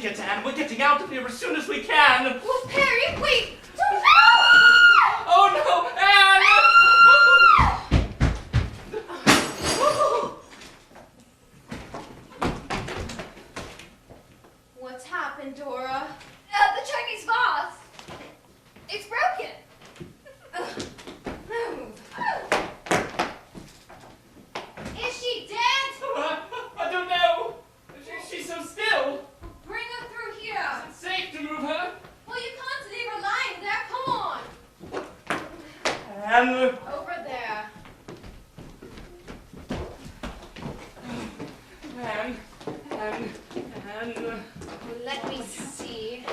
it, Anne. We're getting out of here as soon as we can. Well, Perry, wait! Don't... Oh no, Anne! What's happened, Dora? The Chinese vase. It's broken. Move. Is she dead? I don't know. She's so still. Bring her through here. Is it safe to move her? Well, you can't leave her lying there. Come on. Anne. Over there. Anne. Let me see.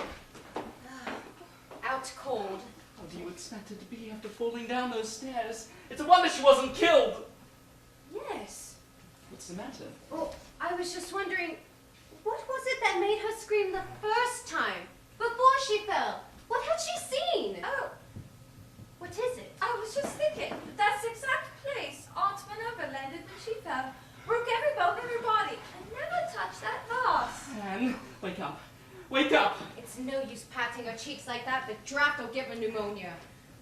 Out cold. How do you expect her to be after falling down those stairs? It's a wonder she wasn't killed. Yes. What's the matter? Well, I was just wondering, what was it that made her scream the first time? Before she fell? What had she seen? Oh, What is it? I was just thinking, that's the exact place Aunt Minerva landed when she fell. Broke every bone in her body and never touched that vase. Anne, wake up. Wake up. It's no use patting her cheeks like that. The draft will give her pneumonia.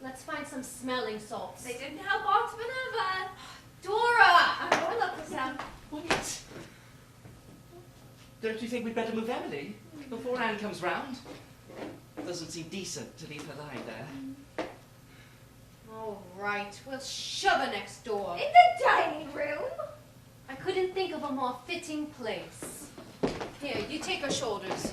Let's find some smelling salts. They didn't help Aunt Minerva. Dora! I'm going to look this up. Wait. Don't you think we'd better move Emily before Anne comes round? It doesn't seem decent to leave her lying there. All right, we'll shove her next door. In the dining room. I couldn't think of a more fitting place. Here, you take her shoulders.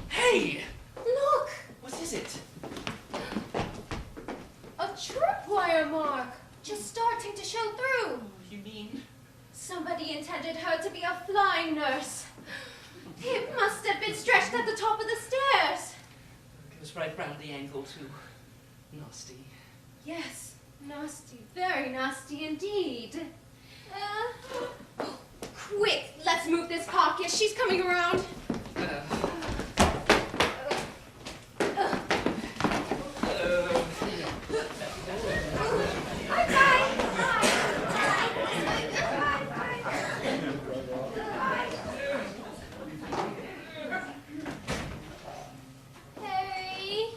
Hey! Look! What is it? A tripwire mark! Just starting to show through. You mean? Somebody intended her to be a flying nurse. It must have been stretched at the top of the stairs. It was right round the ankle, too. Nasty. Yes, nasty, very nasty indeed. Quick, let's move this carcass. She's coming around. Hey.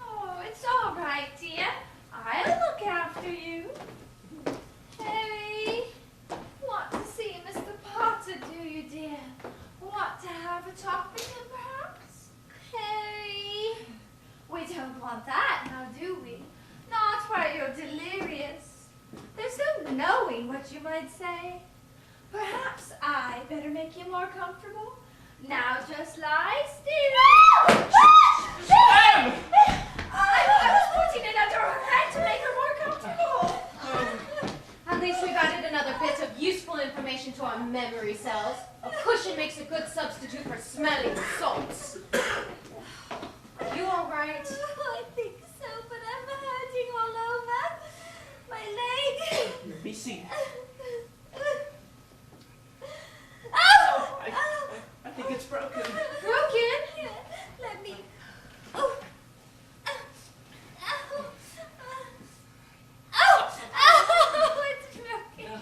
Oh, it's all right, dear. I'll look after you. Hey. Want to see Mr. Potter, do you, dear? Want to have a talk with him, perhaps? Hey. We don't want that, now do we? Not while you're delirious. There's no knowing what you might say. Perhaps I better make you more comfortable. Now just lie still. Anne! I was putting it under her head to make her more comfortable. At least we've added another bit of useful information to our memory cells. A cushion makes a good substitute for smelling salts. You all right? I think so, but I'm hurting all over. My leg. Let me see. Oh! I think it's broken. Broken? Let me. Oh! It's broken.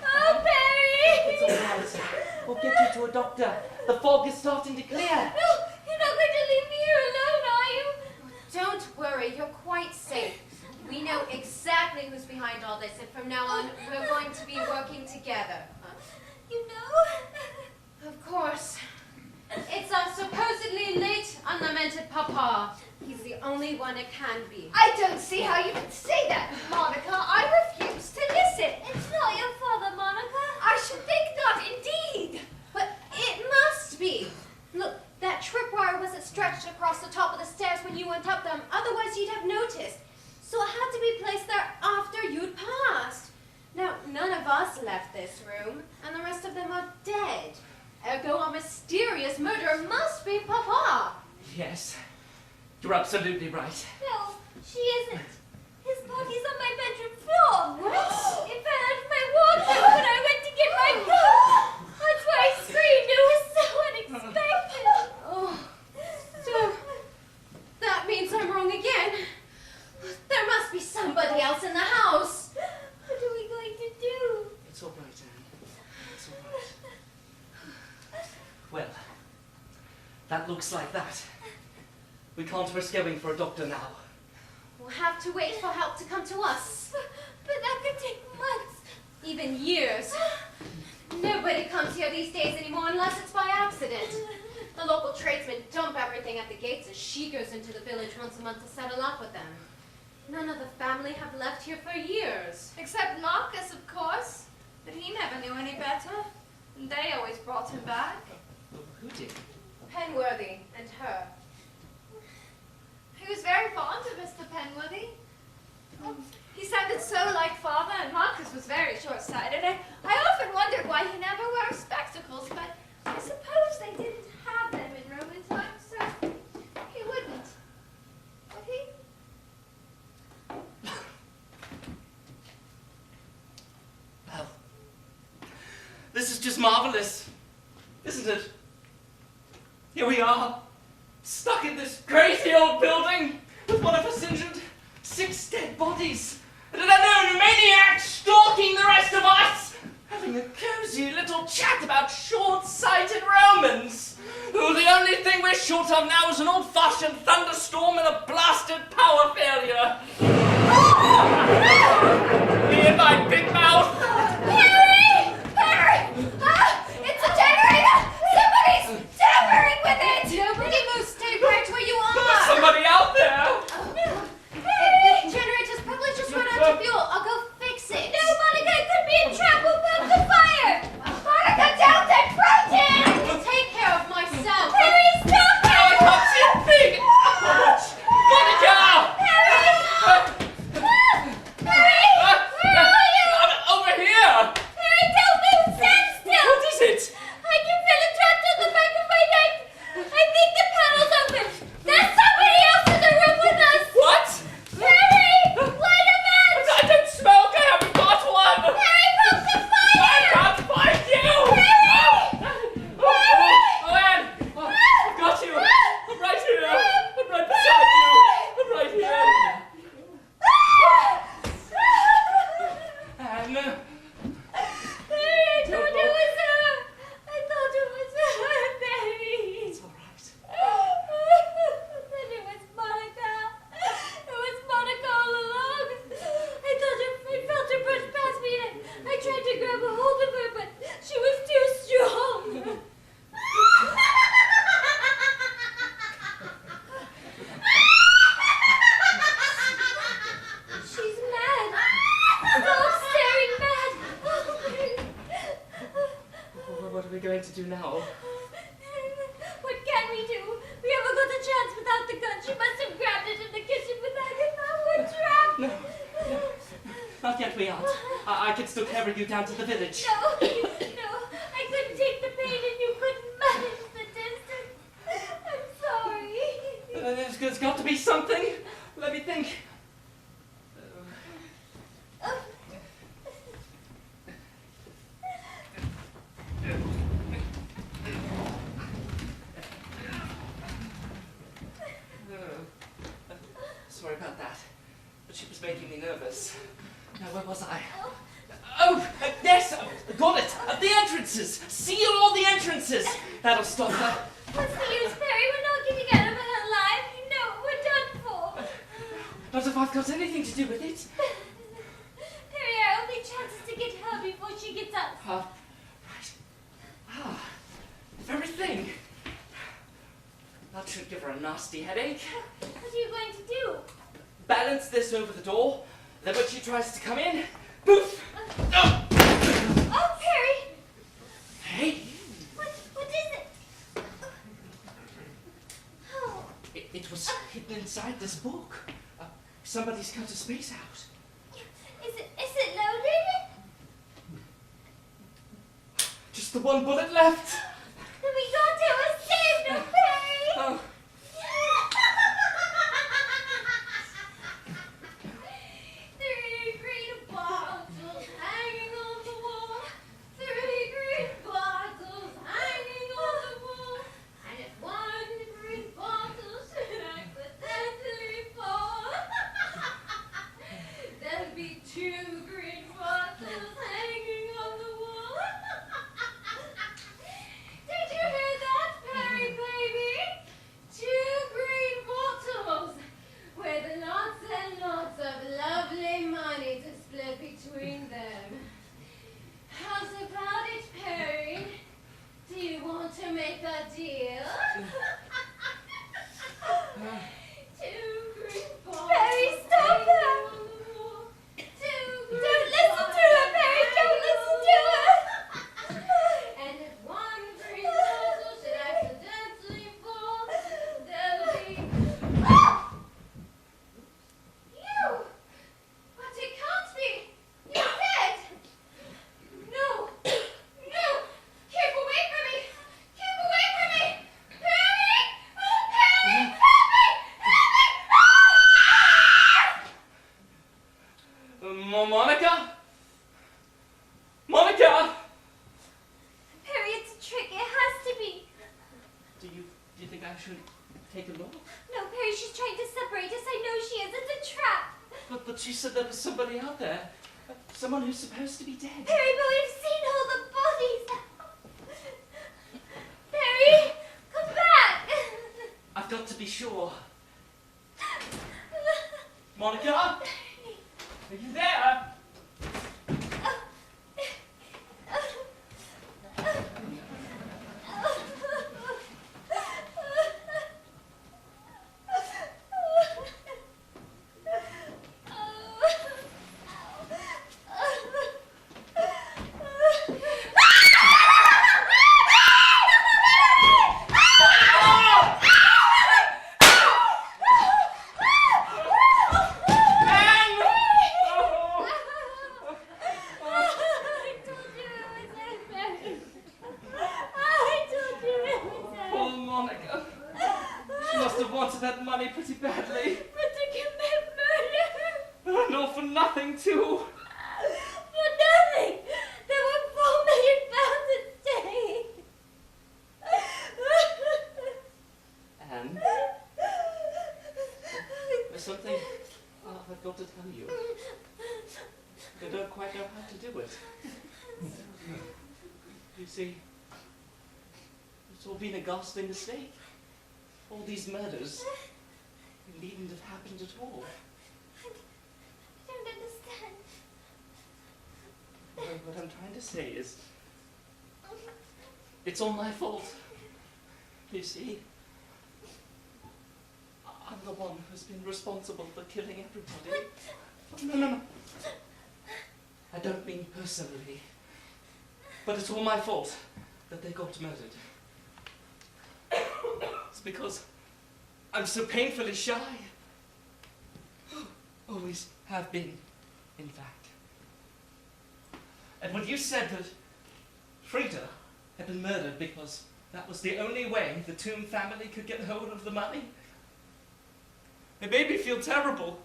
Oh, Perry! It's all right. We'll get you to a doctor. The fog is starting to clear. No, you're not going to leave me here alone, are you? Don't worry, you're quite safe. We know exactly who's behind all this, and from now on, we're going to be working together. You know? Of course. It's our supposedly late, unlamented papa. He's the only one it can be. I don't see how you can say that, Monica. I refuse to listen. It's not your father, Monica. I should think not, indeed. But it must be. Look, that tripwire wasn't stretched across the top of the stairs when you went up them. Otherwise, you'd have noticed. So it had to be placed there after you'd passed. Now, none of us left this room, and the rest of them are dead. Ergo, a mysterious murderer must be Papa. Yes. You're absolutely right. No, she isn't. His body's on my bedroom floor. What? It fell out of my wardrobe when I went to get my coat. That's why I screamed. It was so unexpected. Oh, so that means I'm wrong again. There must be somebody else in the house. That looks like that. We can't risk going for a doctor now. We'll have to wait for help to come to us. But that could take months. Even years. Nobody comes here these days anymore unless it's by accident. The local tradesmen dump everything at the gates as she goes into the village once a month to settle up with them. None of the family have left here for years. Except Marcus, of course. But he never knew any better. And they always brought him back. Who did? Penworthy and her. He was very fond of Mr. Penworthy. He sounded so like father, and Marcus was very short-sighted. I often wondered why he never wore spectacles, but I suppose they didn't have them in Roman times, so he wouldn't. Would he? Well, this is just marvelous, isn't it? Here we are, stuck in this crazy old building with one of us injured, 6 dead bodies, and an unknown maniac stalking the rest of us, having a cozy little chat about short-sighted Romans, who the only thing we're short of now is an old-fashioned thunderstorm and a blasted power failure. Me and my big mouth. Harry! Harry! It's a generator! Somebody's tampering with it! Nobody moves. Stay right where you are. There's somebody out there. Harry! The generator's probably just run out of fuel. I'll go fix it. No, Monica, it could be a trap. We'll build the fire! Monica, don't approach I it! can take care of myself. Harry, stop I it! can't see a thing. Monica! Harry! Harry! Where are you? I'm over here. Harry, don't move! Stand still! What is it? I can feel it trapped on the back of my neck. I think the panel's open. There's somebody else in the room with us. What? Harry! Light a match! I don't smoke. I haven't got one. Harry, poke the I fire! can't find you. Harry! Oh, Anne. Oh, I've got you. I'm right here. I'm right beside you. I'm right here. Anne. Harry, I thought it was her. I thought it was her, Harry. It's all right. Then it was Monica. It was Monica all along. I felt her brush past me and I tried to grab a hold of her, but she was too strong. She's mad. Stop staring mad. What are we going to do now? What can we do? We haven't got a chance without the gun. She must have grabbed it in the kitchen without it. Now we're trapped. No. Not yet, we aren't. I can still carry you down to the village. No, I couldn't take the pain and you couldn't manage the distance. I'm sorry. There's got to be something. Let me think. Sorry about that, but she was making me nervous. Now, where was I? Oh, yes, got it. The entrances. Seal all the entrances. That'll stop her. What's the use, Perry? We're not getting out of it alive. You know we're done for. Not if I've got anything to do with it. Perry, our only chance is to get her before she gets us. Right. The very thing. That should give her a nasty headache. What are you going to do? Balance this over the door, then when she tries to come in, poof! Oh! Oh, Perry! Hey! What is it? Oh, It was hidden inside this book. Somebody's cut a space out. is it loaded? Just the one bullet left. Then we got to escape, no, Perry! Oh. Three green bottles hanging on the wall. 3 green bottles hanging on the wall. And if 1 green bottle should accidentally fall, there'd be 2 green bottles hanging on the wall. should take a look. No, Perry, she's trying to separate us. I know she is. It's a trap. But she said there was somebody out there. Someone who's supposed to be dead. Perry, but we've seen all the bodies. Perry, come back. I've got to be sure. Monica? Are you there? Poor Monica. She must have wanted that money pretty badly. But to commit murder. And all for nothing, too. For nothing. There were £4 million at stake. Anne, there's something I've got to tell you. I don't quite know how to do it. You see, it's all been a ghastly mistake. All these murders needn't have happened at all. I don't understand. What I'm trying to say is, it's all my fault. You see, I'm the one who's been responsible for killing everybody. No. I don't mean personally. But it's all my fault that they got murdered. It's because I'm so painfully shy. Always have been, in fact. And when you said that Frida had been murdered because that was the only way the Tomb family could get hold of the money, it made me feel terrible.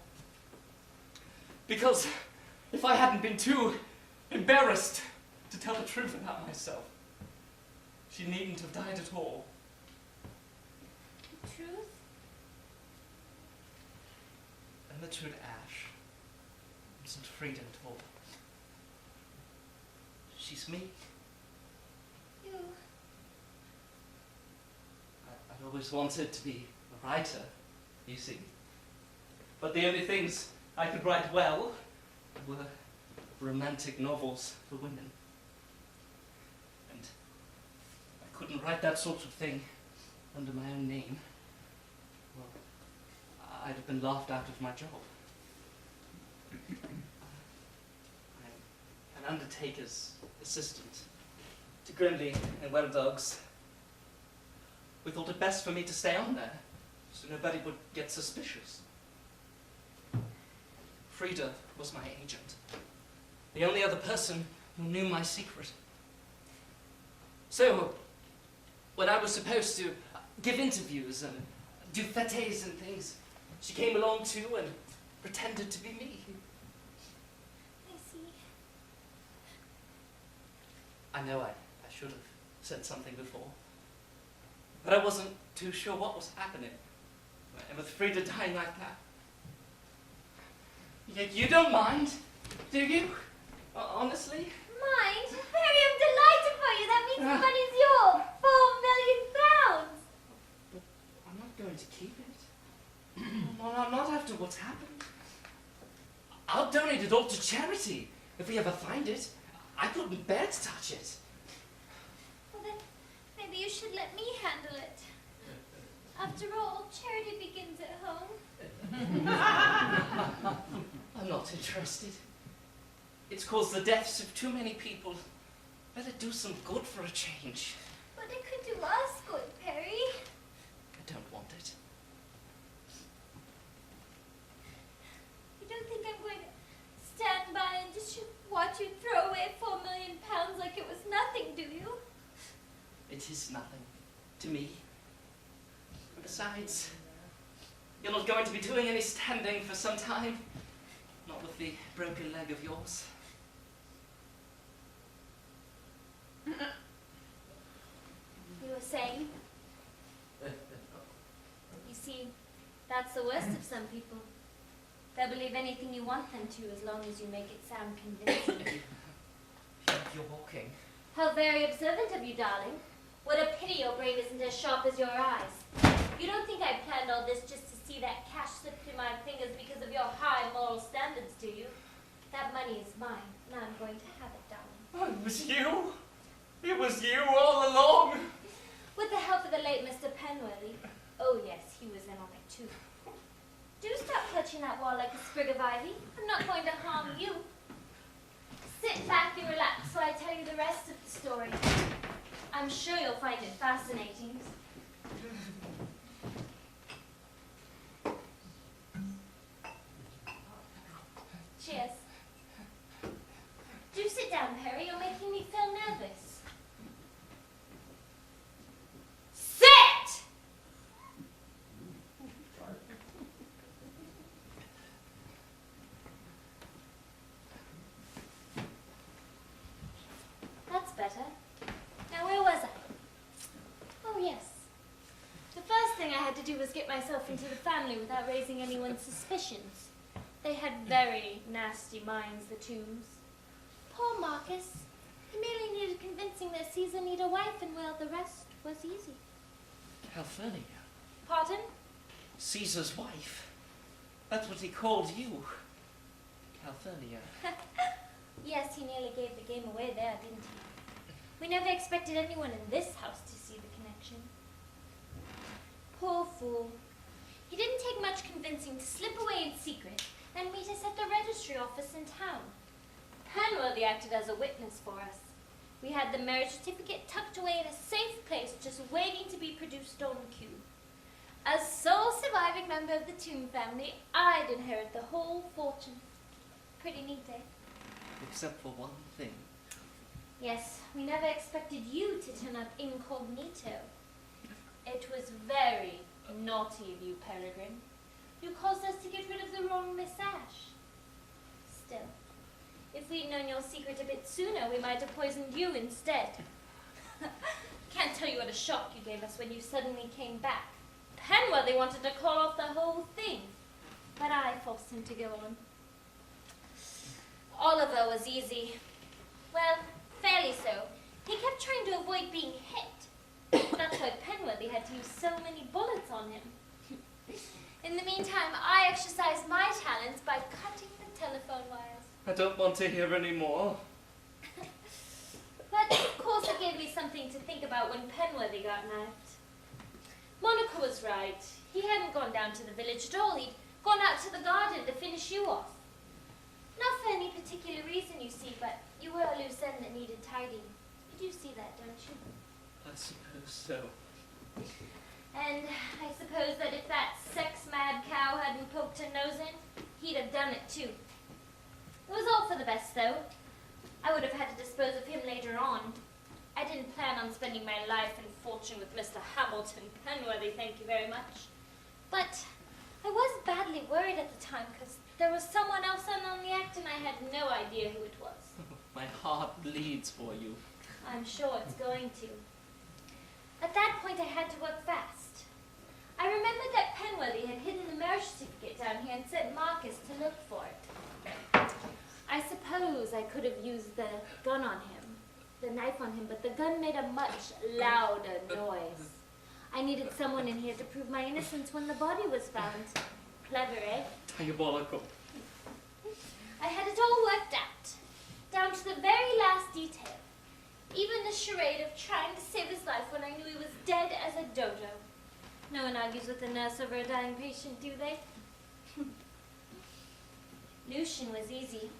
Because if I hadn't been too embarrassed to tell the truth about myself, she needn't have died at all. The truth? And the truth, Ash, isn't Frida at all. She's me. You. I'd always wanted to be a writer, you see. But the only things I could write well were romantic novels for women. And I couldn't write that sort of thing under my own name. Well, I'd have been laughed out of my job. I'm an undertaker's assistant to Grimley and Well Dogs. We thought it best for me to stay on there, so nobody would get suspicious. Frida was my agent, the only other person who knew my secret. So, when I was supposed to give interviews and do fêtes and things, she came along too and pretended to be me. I see. I know I should have said something before, but I wasn't too sure what was happening. And with Frida dying like that, you don't mind, do you? Honestly? Mind? Perry, I'm delighted for you. That means the money's yours. £4 million. But I'm not going to keep it. Not after what's happened. I'll donate it all to charity if we ever find it. I couldn't bear to touch it. Well, then maybe you should let me handle it. After all, charity begins at home. I'm not interested. It's caused the deaths of too many people. Better do some good for a change. But it could do us good, Perry. I don't want it. You don't think I'm going to stand by and just watch you throw away £4 million like it was nothing, do you? It is nothing to me. And besides, you're not going to be doing any standing for some time. Not with the broken leg of yours. You were saying? That's the worst of some people. They'll believe anything you want them to as long as you make it sound convincing. You're walking. How very observant of you, darling. What a pity your brain isn't as sharp as your eyes. You don't think I planned all this just to see that cash slip through my fingers because of your high moral standards, do you? That money is mine, and I'm going to have it, darling. Oh, it was you? It was you all along? With the help of the late Mr. Penworthy. Oh yes, he was in on it too. Do stop clutching that wall like a sprig of ivy. I'm not going to harm you. Sit back and relax while I tell you the rest of the story. I'm sure you'll find it fascinating. Cheers. Do sit down, Perry. You're making me feel nervous. Sit! That's better. Now, where was I? Oh, yes. The first thing I had to do was get myself into the family without raising anyone's suspicions. They had very nasty minds, the Tombs. Poor Marcus. He merely needed convincing that Caesar needed a wife, and well, the rest was easy. Calphurnia. Pardon? Caesar's wife. That's what he called you. Calphurnia. Yes, he nearly gave the game away there, didn't he? We never expected anyone in this house to see the connection. Poor fool. He didn't take much convincing to slip away in secret and meet us at the registry office in town. Penworthy acted as a witness for us. We had the marriage certificate tucked away in a safe place, just waiting to be produced on cue. As sole surviving member of the Tomb family, I'd inherit the whole fortune. Pretty neat, eh? Except for one thing. Yes, we never expected you to turn up incognito. It was very naughty of you, Peregrine. You caused us to get rid of the wrong Miss Ash. Still, if we'd known your secret a bit sooner, we might have poisoned you instead. Can't tell you what a shock you gave us when you suddenly came back. Penworthy wanted to call off the whole thing, but I forced him to go on. Oliver was easy. Well, fairly so. He kept trying to avoid being hit. That's why Penworthy had to use so many bullets on him. In the meantime, I exercised my talents by cutting the telephone wires. I don't want to hear any more. But of course it gave me something to think about when Penworthy got knifed. Monica was right. He hadn't gone down to the village at all. He'd gone out to the garden to finish you off. Not for any particular reason, you see, but you were a loose end that needed tidying. You do see that, don't you? I suppose so. And I suppose that if that sex-mad cow hadn't poked her nose in, he'd have done it too. It was all for the best, though. I would have had to dispose of him later on. I didn't plan on spending my life and fortune with Mr. Hamilton Penworthy, thank you very much. But I was badly worried at the time, because there was someone else on the act, and I had no idea who it was. My heart bleeds for you. I'm sure it's going to. At that point, I had to work fast. I remembered that Penworthy had hidden the marriage certificate down here and sent Marcus to look for it. I suppose I could have used the gun on him, the knife on him, but the gun made a much louder noise. I needed someone in here to prove my innocence when the body was found. Clever, eh? Diabolical. I had it all worked out, down to the very last detail. Even the charade of trying to save his life when I knew he was dead as a dodo. No one argues with a nurse over a dying patient, do they? Lucian was easy.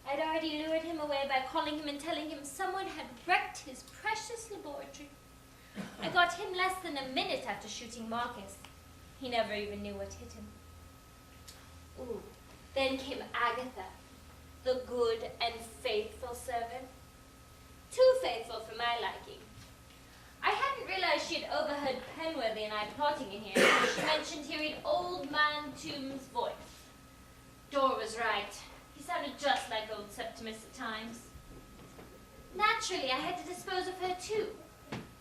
I'd already lured him away by calling him and telling him someone had wrecked his precious laboratory. I got him less than a minute after shooting Marcus. He never even knew what hit him. Ooh, then came Agatha, the good and faithful servant. Too faithful for my liking. I hadn't realized she'd overheard Penworthy and I plotting in here until she mentioned hearing Old Man Tomb's voice. Dora was right. He sounded just like old Septimus at times. Naturally, I had to dispose of her too.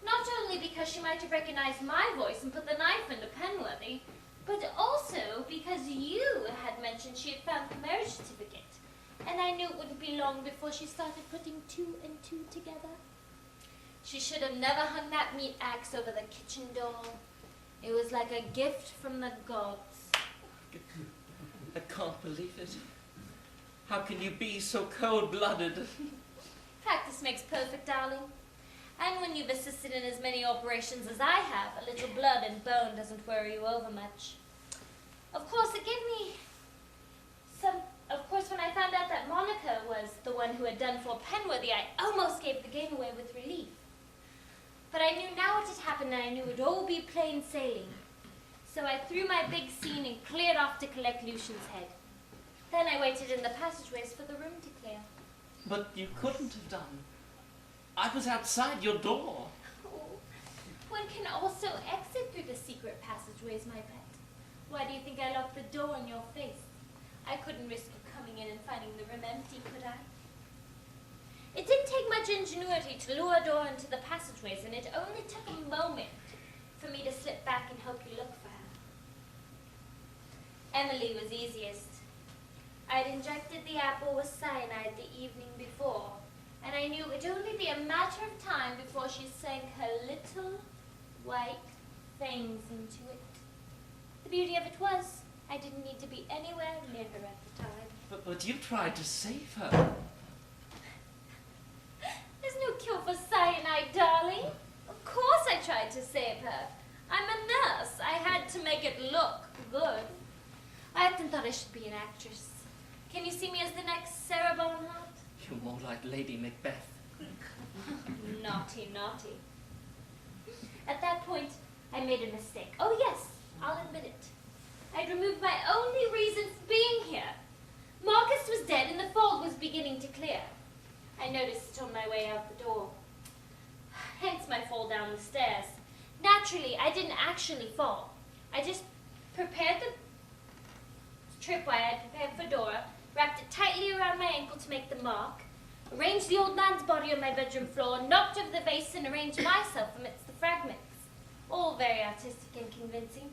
Not only because she might have recognized my voice and put the knife into Penworthy, but also because you had mentioned she had found the marriage certificate. And I knew it wouldn't be long before she started putting 2 and 2 together. She should have never hung that meat axe over the kitchen door. It was like a gift from the gods. I can't believe it. How can you be so cold-blooded? Practice makes perfect, darling. And when you've assisted in as many operations as I have, a little blood and bone doesn't worry you over much. Of course, it gave me some... Of course, when I found out that Monica was the one who had done for Penworthy, I almost gave the game away with relief. But I knew now what had happened, and I knew it would all be plain sailing. So I threw my big scene and cleared off to collect Lucian's head. Then I waited in the passageways for the room to clear. But you couldn't have done. I was outside your door. Oh, one can also exit through the secret passageways, my pet. Why do you think I locked the door in your face? I couldn't risk you coming in and finding the room empty, could I? It didn't take much ingenuity to lure a door into the passageways, and it only took a moment for me to slip back and help you look for her. Emily was easiest. I'd injected the apple with cyanide the evening before, and I knew it would only be a matter of time before she sank her little white fangs into it. The beauty of it was, I didn't need to be anywhere near her at the time. But you tried to save her. There's no cure for cyanide, darling. Of course I tried to save her. I'm a nurse. I had to make it look good. I often thought I should be an actress. Can you see me as the next Sarah Bernhardt? You're more like Lady Macbeth. Naughty, naughty. At that point, I made a mistake. Oh yes, I'll admit it. I'd removed my only reason for being here. Marcus was dead and the fog was beginning to clear. I noticed it on my way out the door. Hence my fall down the stairs. Naturally, I didn't actually fall. I just prepared the tripwire I prepared for Dora, wrapped it tightly around my ankle to make the mark, arranged the old man's body on my bedroom floor, knocked over the vase and arranged myself amidst the fragments. All very artistic and convincing.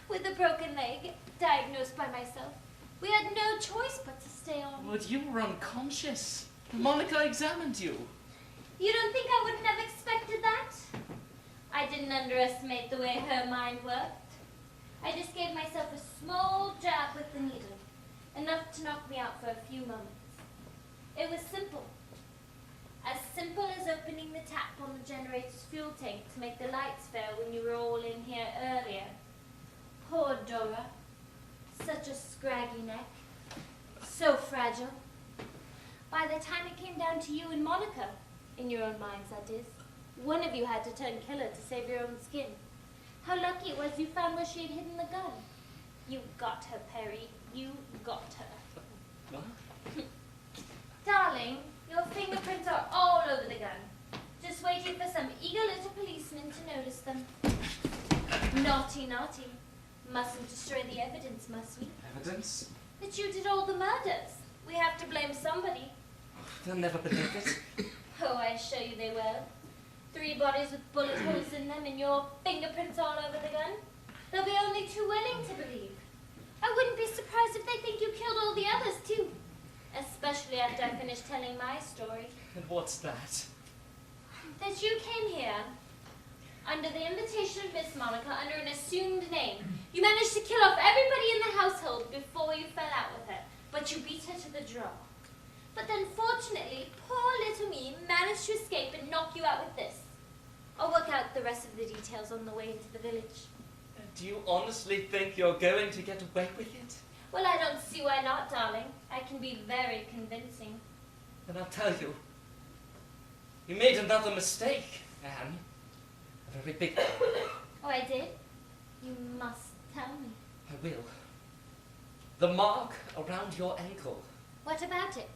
With a broken leg, diagnosed by myself, we had no choice but to stay on. But you were unconscious. Monica examined you. You don't think I wouldn't have expected that? I didn't underestimate the way her mind worked. I just gave myself a small jab with the needle, enough to knock me out for a few moments. It was simple. As simple as opening the tap on the generator's fuel tank to make the lights fail when you were all in here earlier. Poor Dora. Such a scraggy neck. So fragile. By the time it came down to you and Monica, in your own minds that is, one of you had to turn killer to save your own skin. How lucky it was you found where she had hidden the gun. You got her, Perry. You got her. What? Darling, your fingerprints are all over the gun. Just waiting for some eager little policeman to notice them. Naughty, naughty. Mustn't destroy the evidence, must we? Evidence? That you did all the murders. We have to blame somebody. They'll never believe it. Oh, I assure you they will. 3 bodies with bullet holes in them and your fingerprints all over the gun. They'll be only too willing to believe. I wouldn't be surprised if they think you killed all the others, too. Especially after I finish telling my story. And what's that? That you came here under the invitation of Miss Monica under an assumed name. You managed to kill off everybody in the household before you fell out with her, but you beat her to the draw. But then fortunately, poor little me managed to escape and knock you out with this. I'll work out the rest of the details on the way into the village. Do you honestly think you're going to get away with it? Well, I don't see why not, darling. I can be very convincing. Then I'll tell you. You made another mistake, Anne. A very big one. Oh, I did? You must tell me. I will. The mark around your ankle. What about it?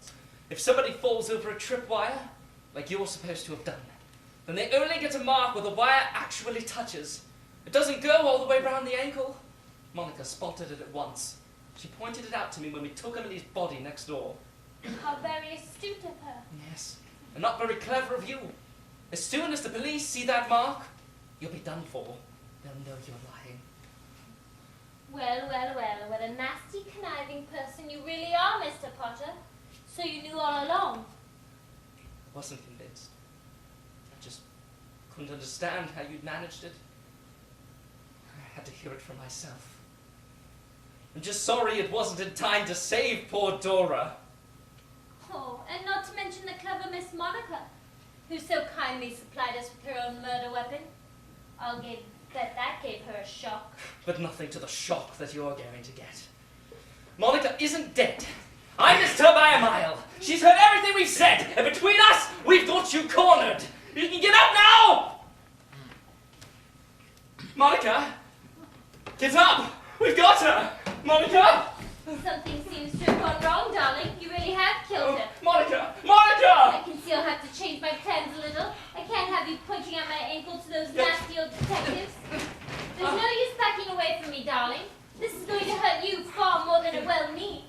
If somebody falls over a tripwire, like you're supposed to have done, then they only get a mark where the wire actually touches. It doesn't go all the way around the ankle. Monica spotted it at once. She pointed it out to me when we took Emily's body next door. How very astute of her. Yes, and not very clever of you. As soon as the police see that mark, you'll be done for. They'll know you're lying. Well, well, well, what a nasty, conniving person you really are, Mr. Potter. So you knew all along? Wasn't convinced. I just couldn't understand how you'd managed it. I had to hear it for myself. I'm just sorry it wasn't in time to save poor Dora. Oh, and not to mention the clever Miss Monica, who so kindly supplied us with her own murder weapon. I'll bet that gave her a shock. But nothing to the shock that you're going to get. Monica isn't dead. I missed her by a mile. She's heard everything we've said, and between us, we've got you cornered. You can get up now! Monica! Get up! We've got her! Monica! Something seems to have gone wrong, darling. You really have killed her. Monica! Monica! I can see I'll have to change my plans a little. I can't have you pointing at my ankle to those nasty old detectives. There's no use backing away from me, darling. This is going to hurt you far more than it will me.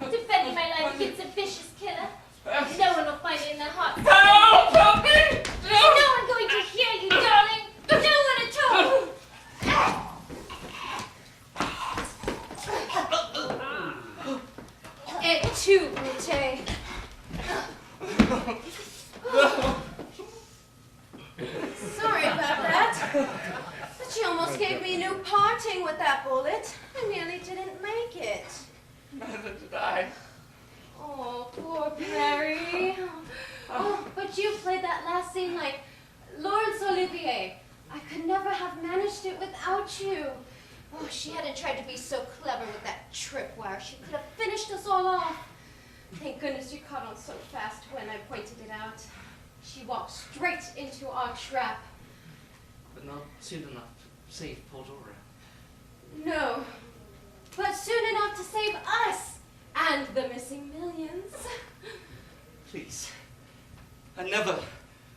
Defending my life against a vicious killer. No one will find it in their heart. No! Help me! There's no one going to hear you, darling. No one at all. Et tu, Brute. Sorry about that. But she almost gave me a new parting with that bullet. I nearly didn't make it. Neither did I. Oh, poor Perry. Oh, but you played that last scene like Laurence Olivier. I could never have managed it without you. Oh, she hadn't tried to be so clever with that tripwire. She could have finished us all off. Thank goodness you caught on so fast when I pointed it out. She walked straight into our trap. But not soon enough to save poor Dora. No, but soon enough to save us and the missing millions. Please. I never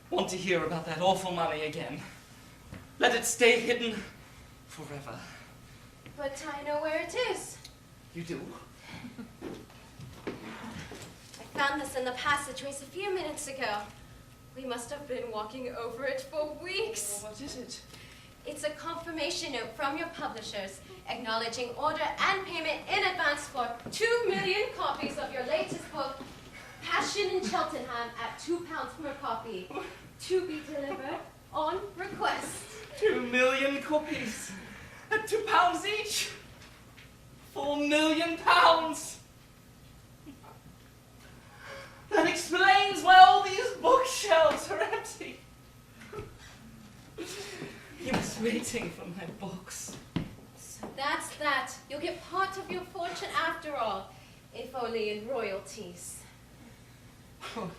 want to hear about that awful money again. Let it stay hidden forever. But I know where it is. You do? I found this in the passageways a few minutes ago. We must have been walking over it for weeks. What is it? It's a confirmation note from your publishers acknowledging order and payment in advance for 2 million copies of your latest book, Passion in Cheltenham, at £2 per copy, to be delivered on request. 2 million copies at £2 each. £4 million. That explains why all these bookshelves are empty. He was waiting for my books. So that's that. You'll get part of your fortune after all, if only in royalties. Well,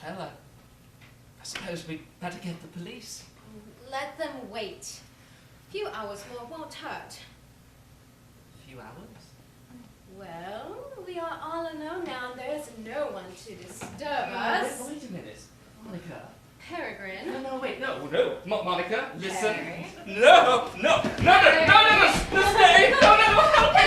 I suppose we'd better get the police. Let them wait. A few hours more won't hurt. A few hours? Well, we are all alone now, and there's no one to disturb us. Wait a minute. Monica. Peregrine. No, wait, no. Monica, listen. Harry. No, stay. No, help me.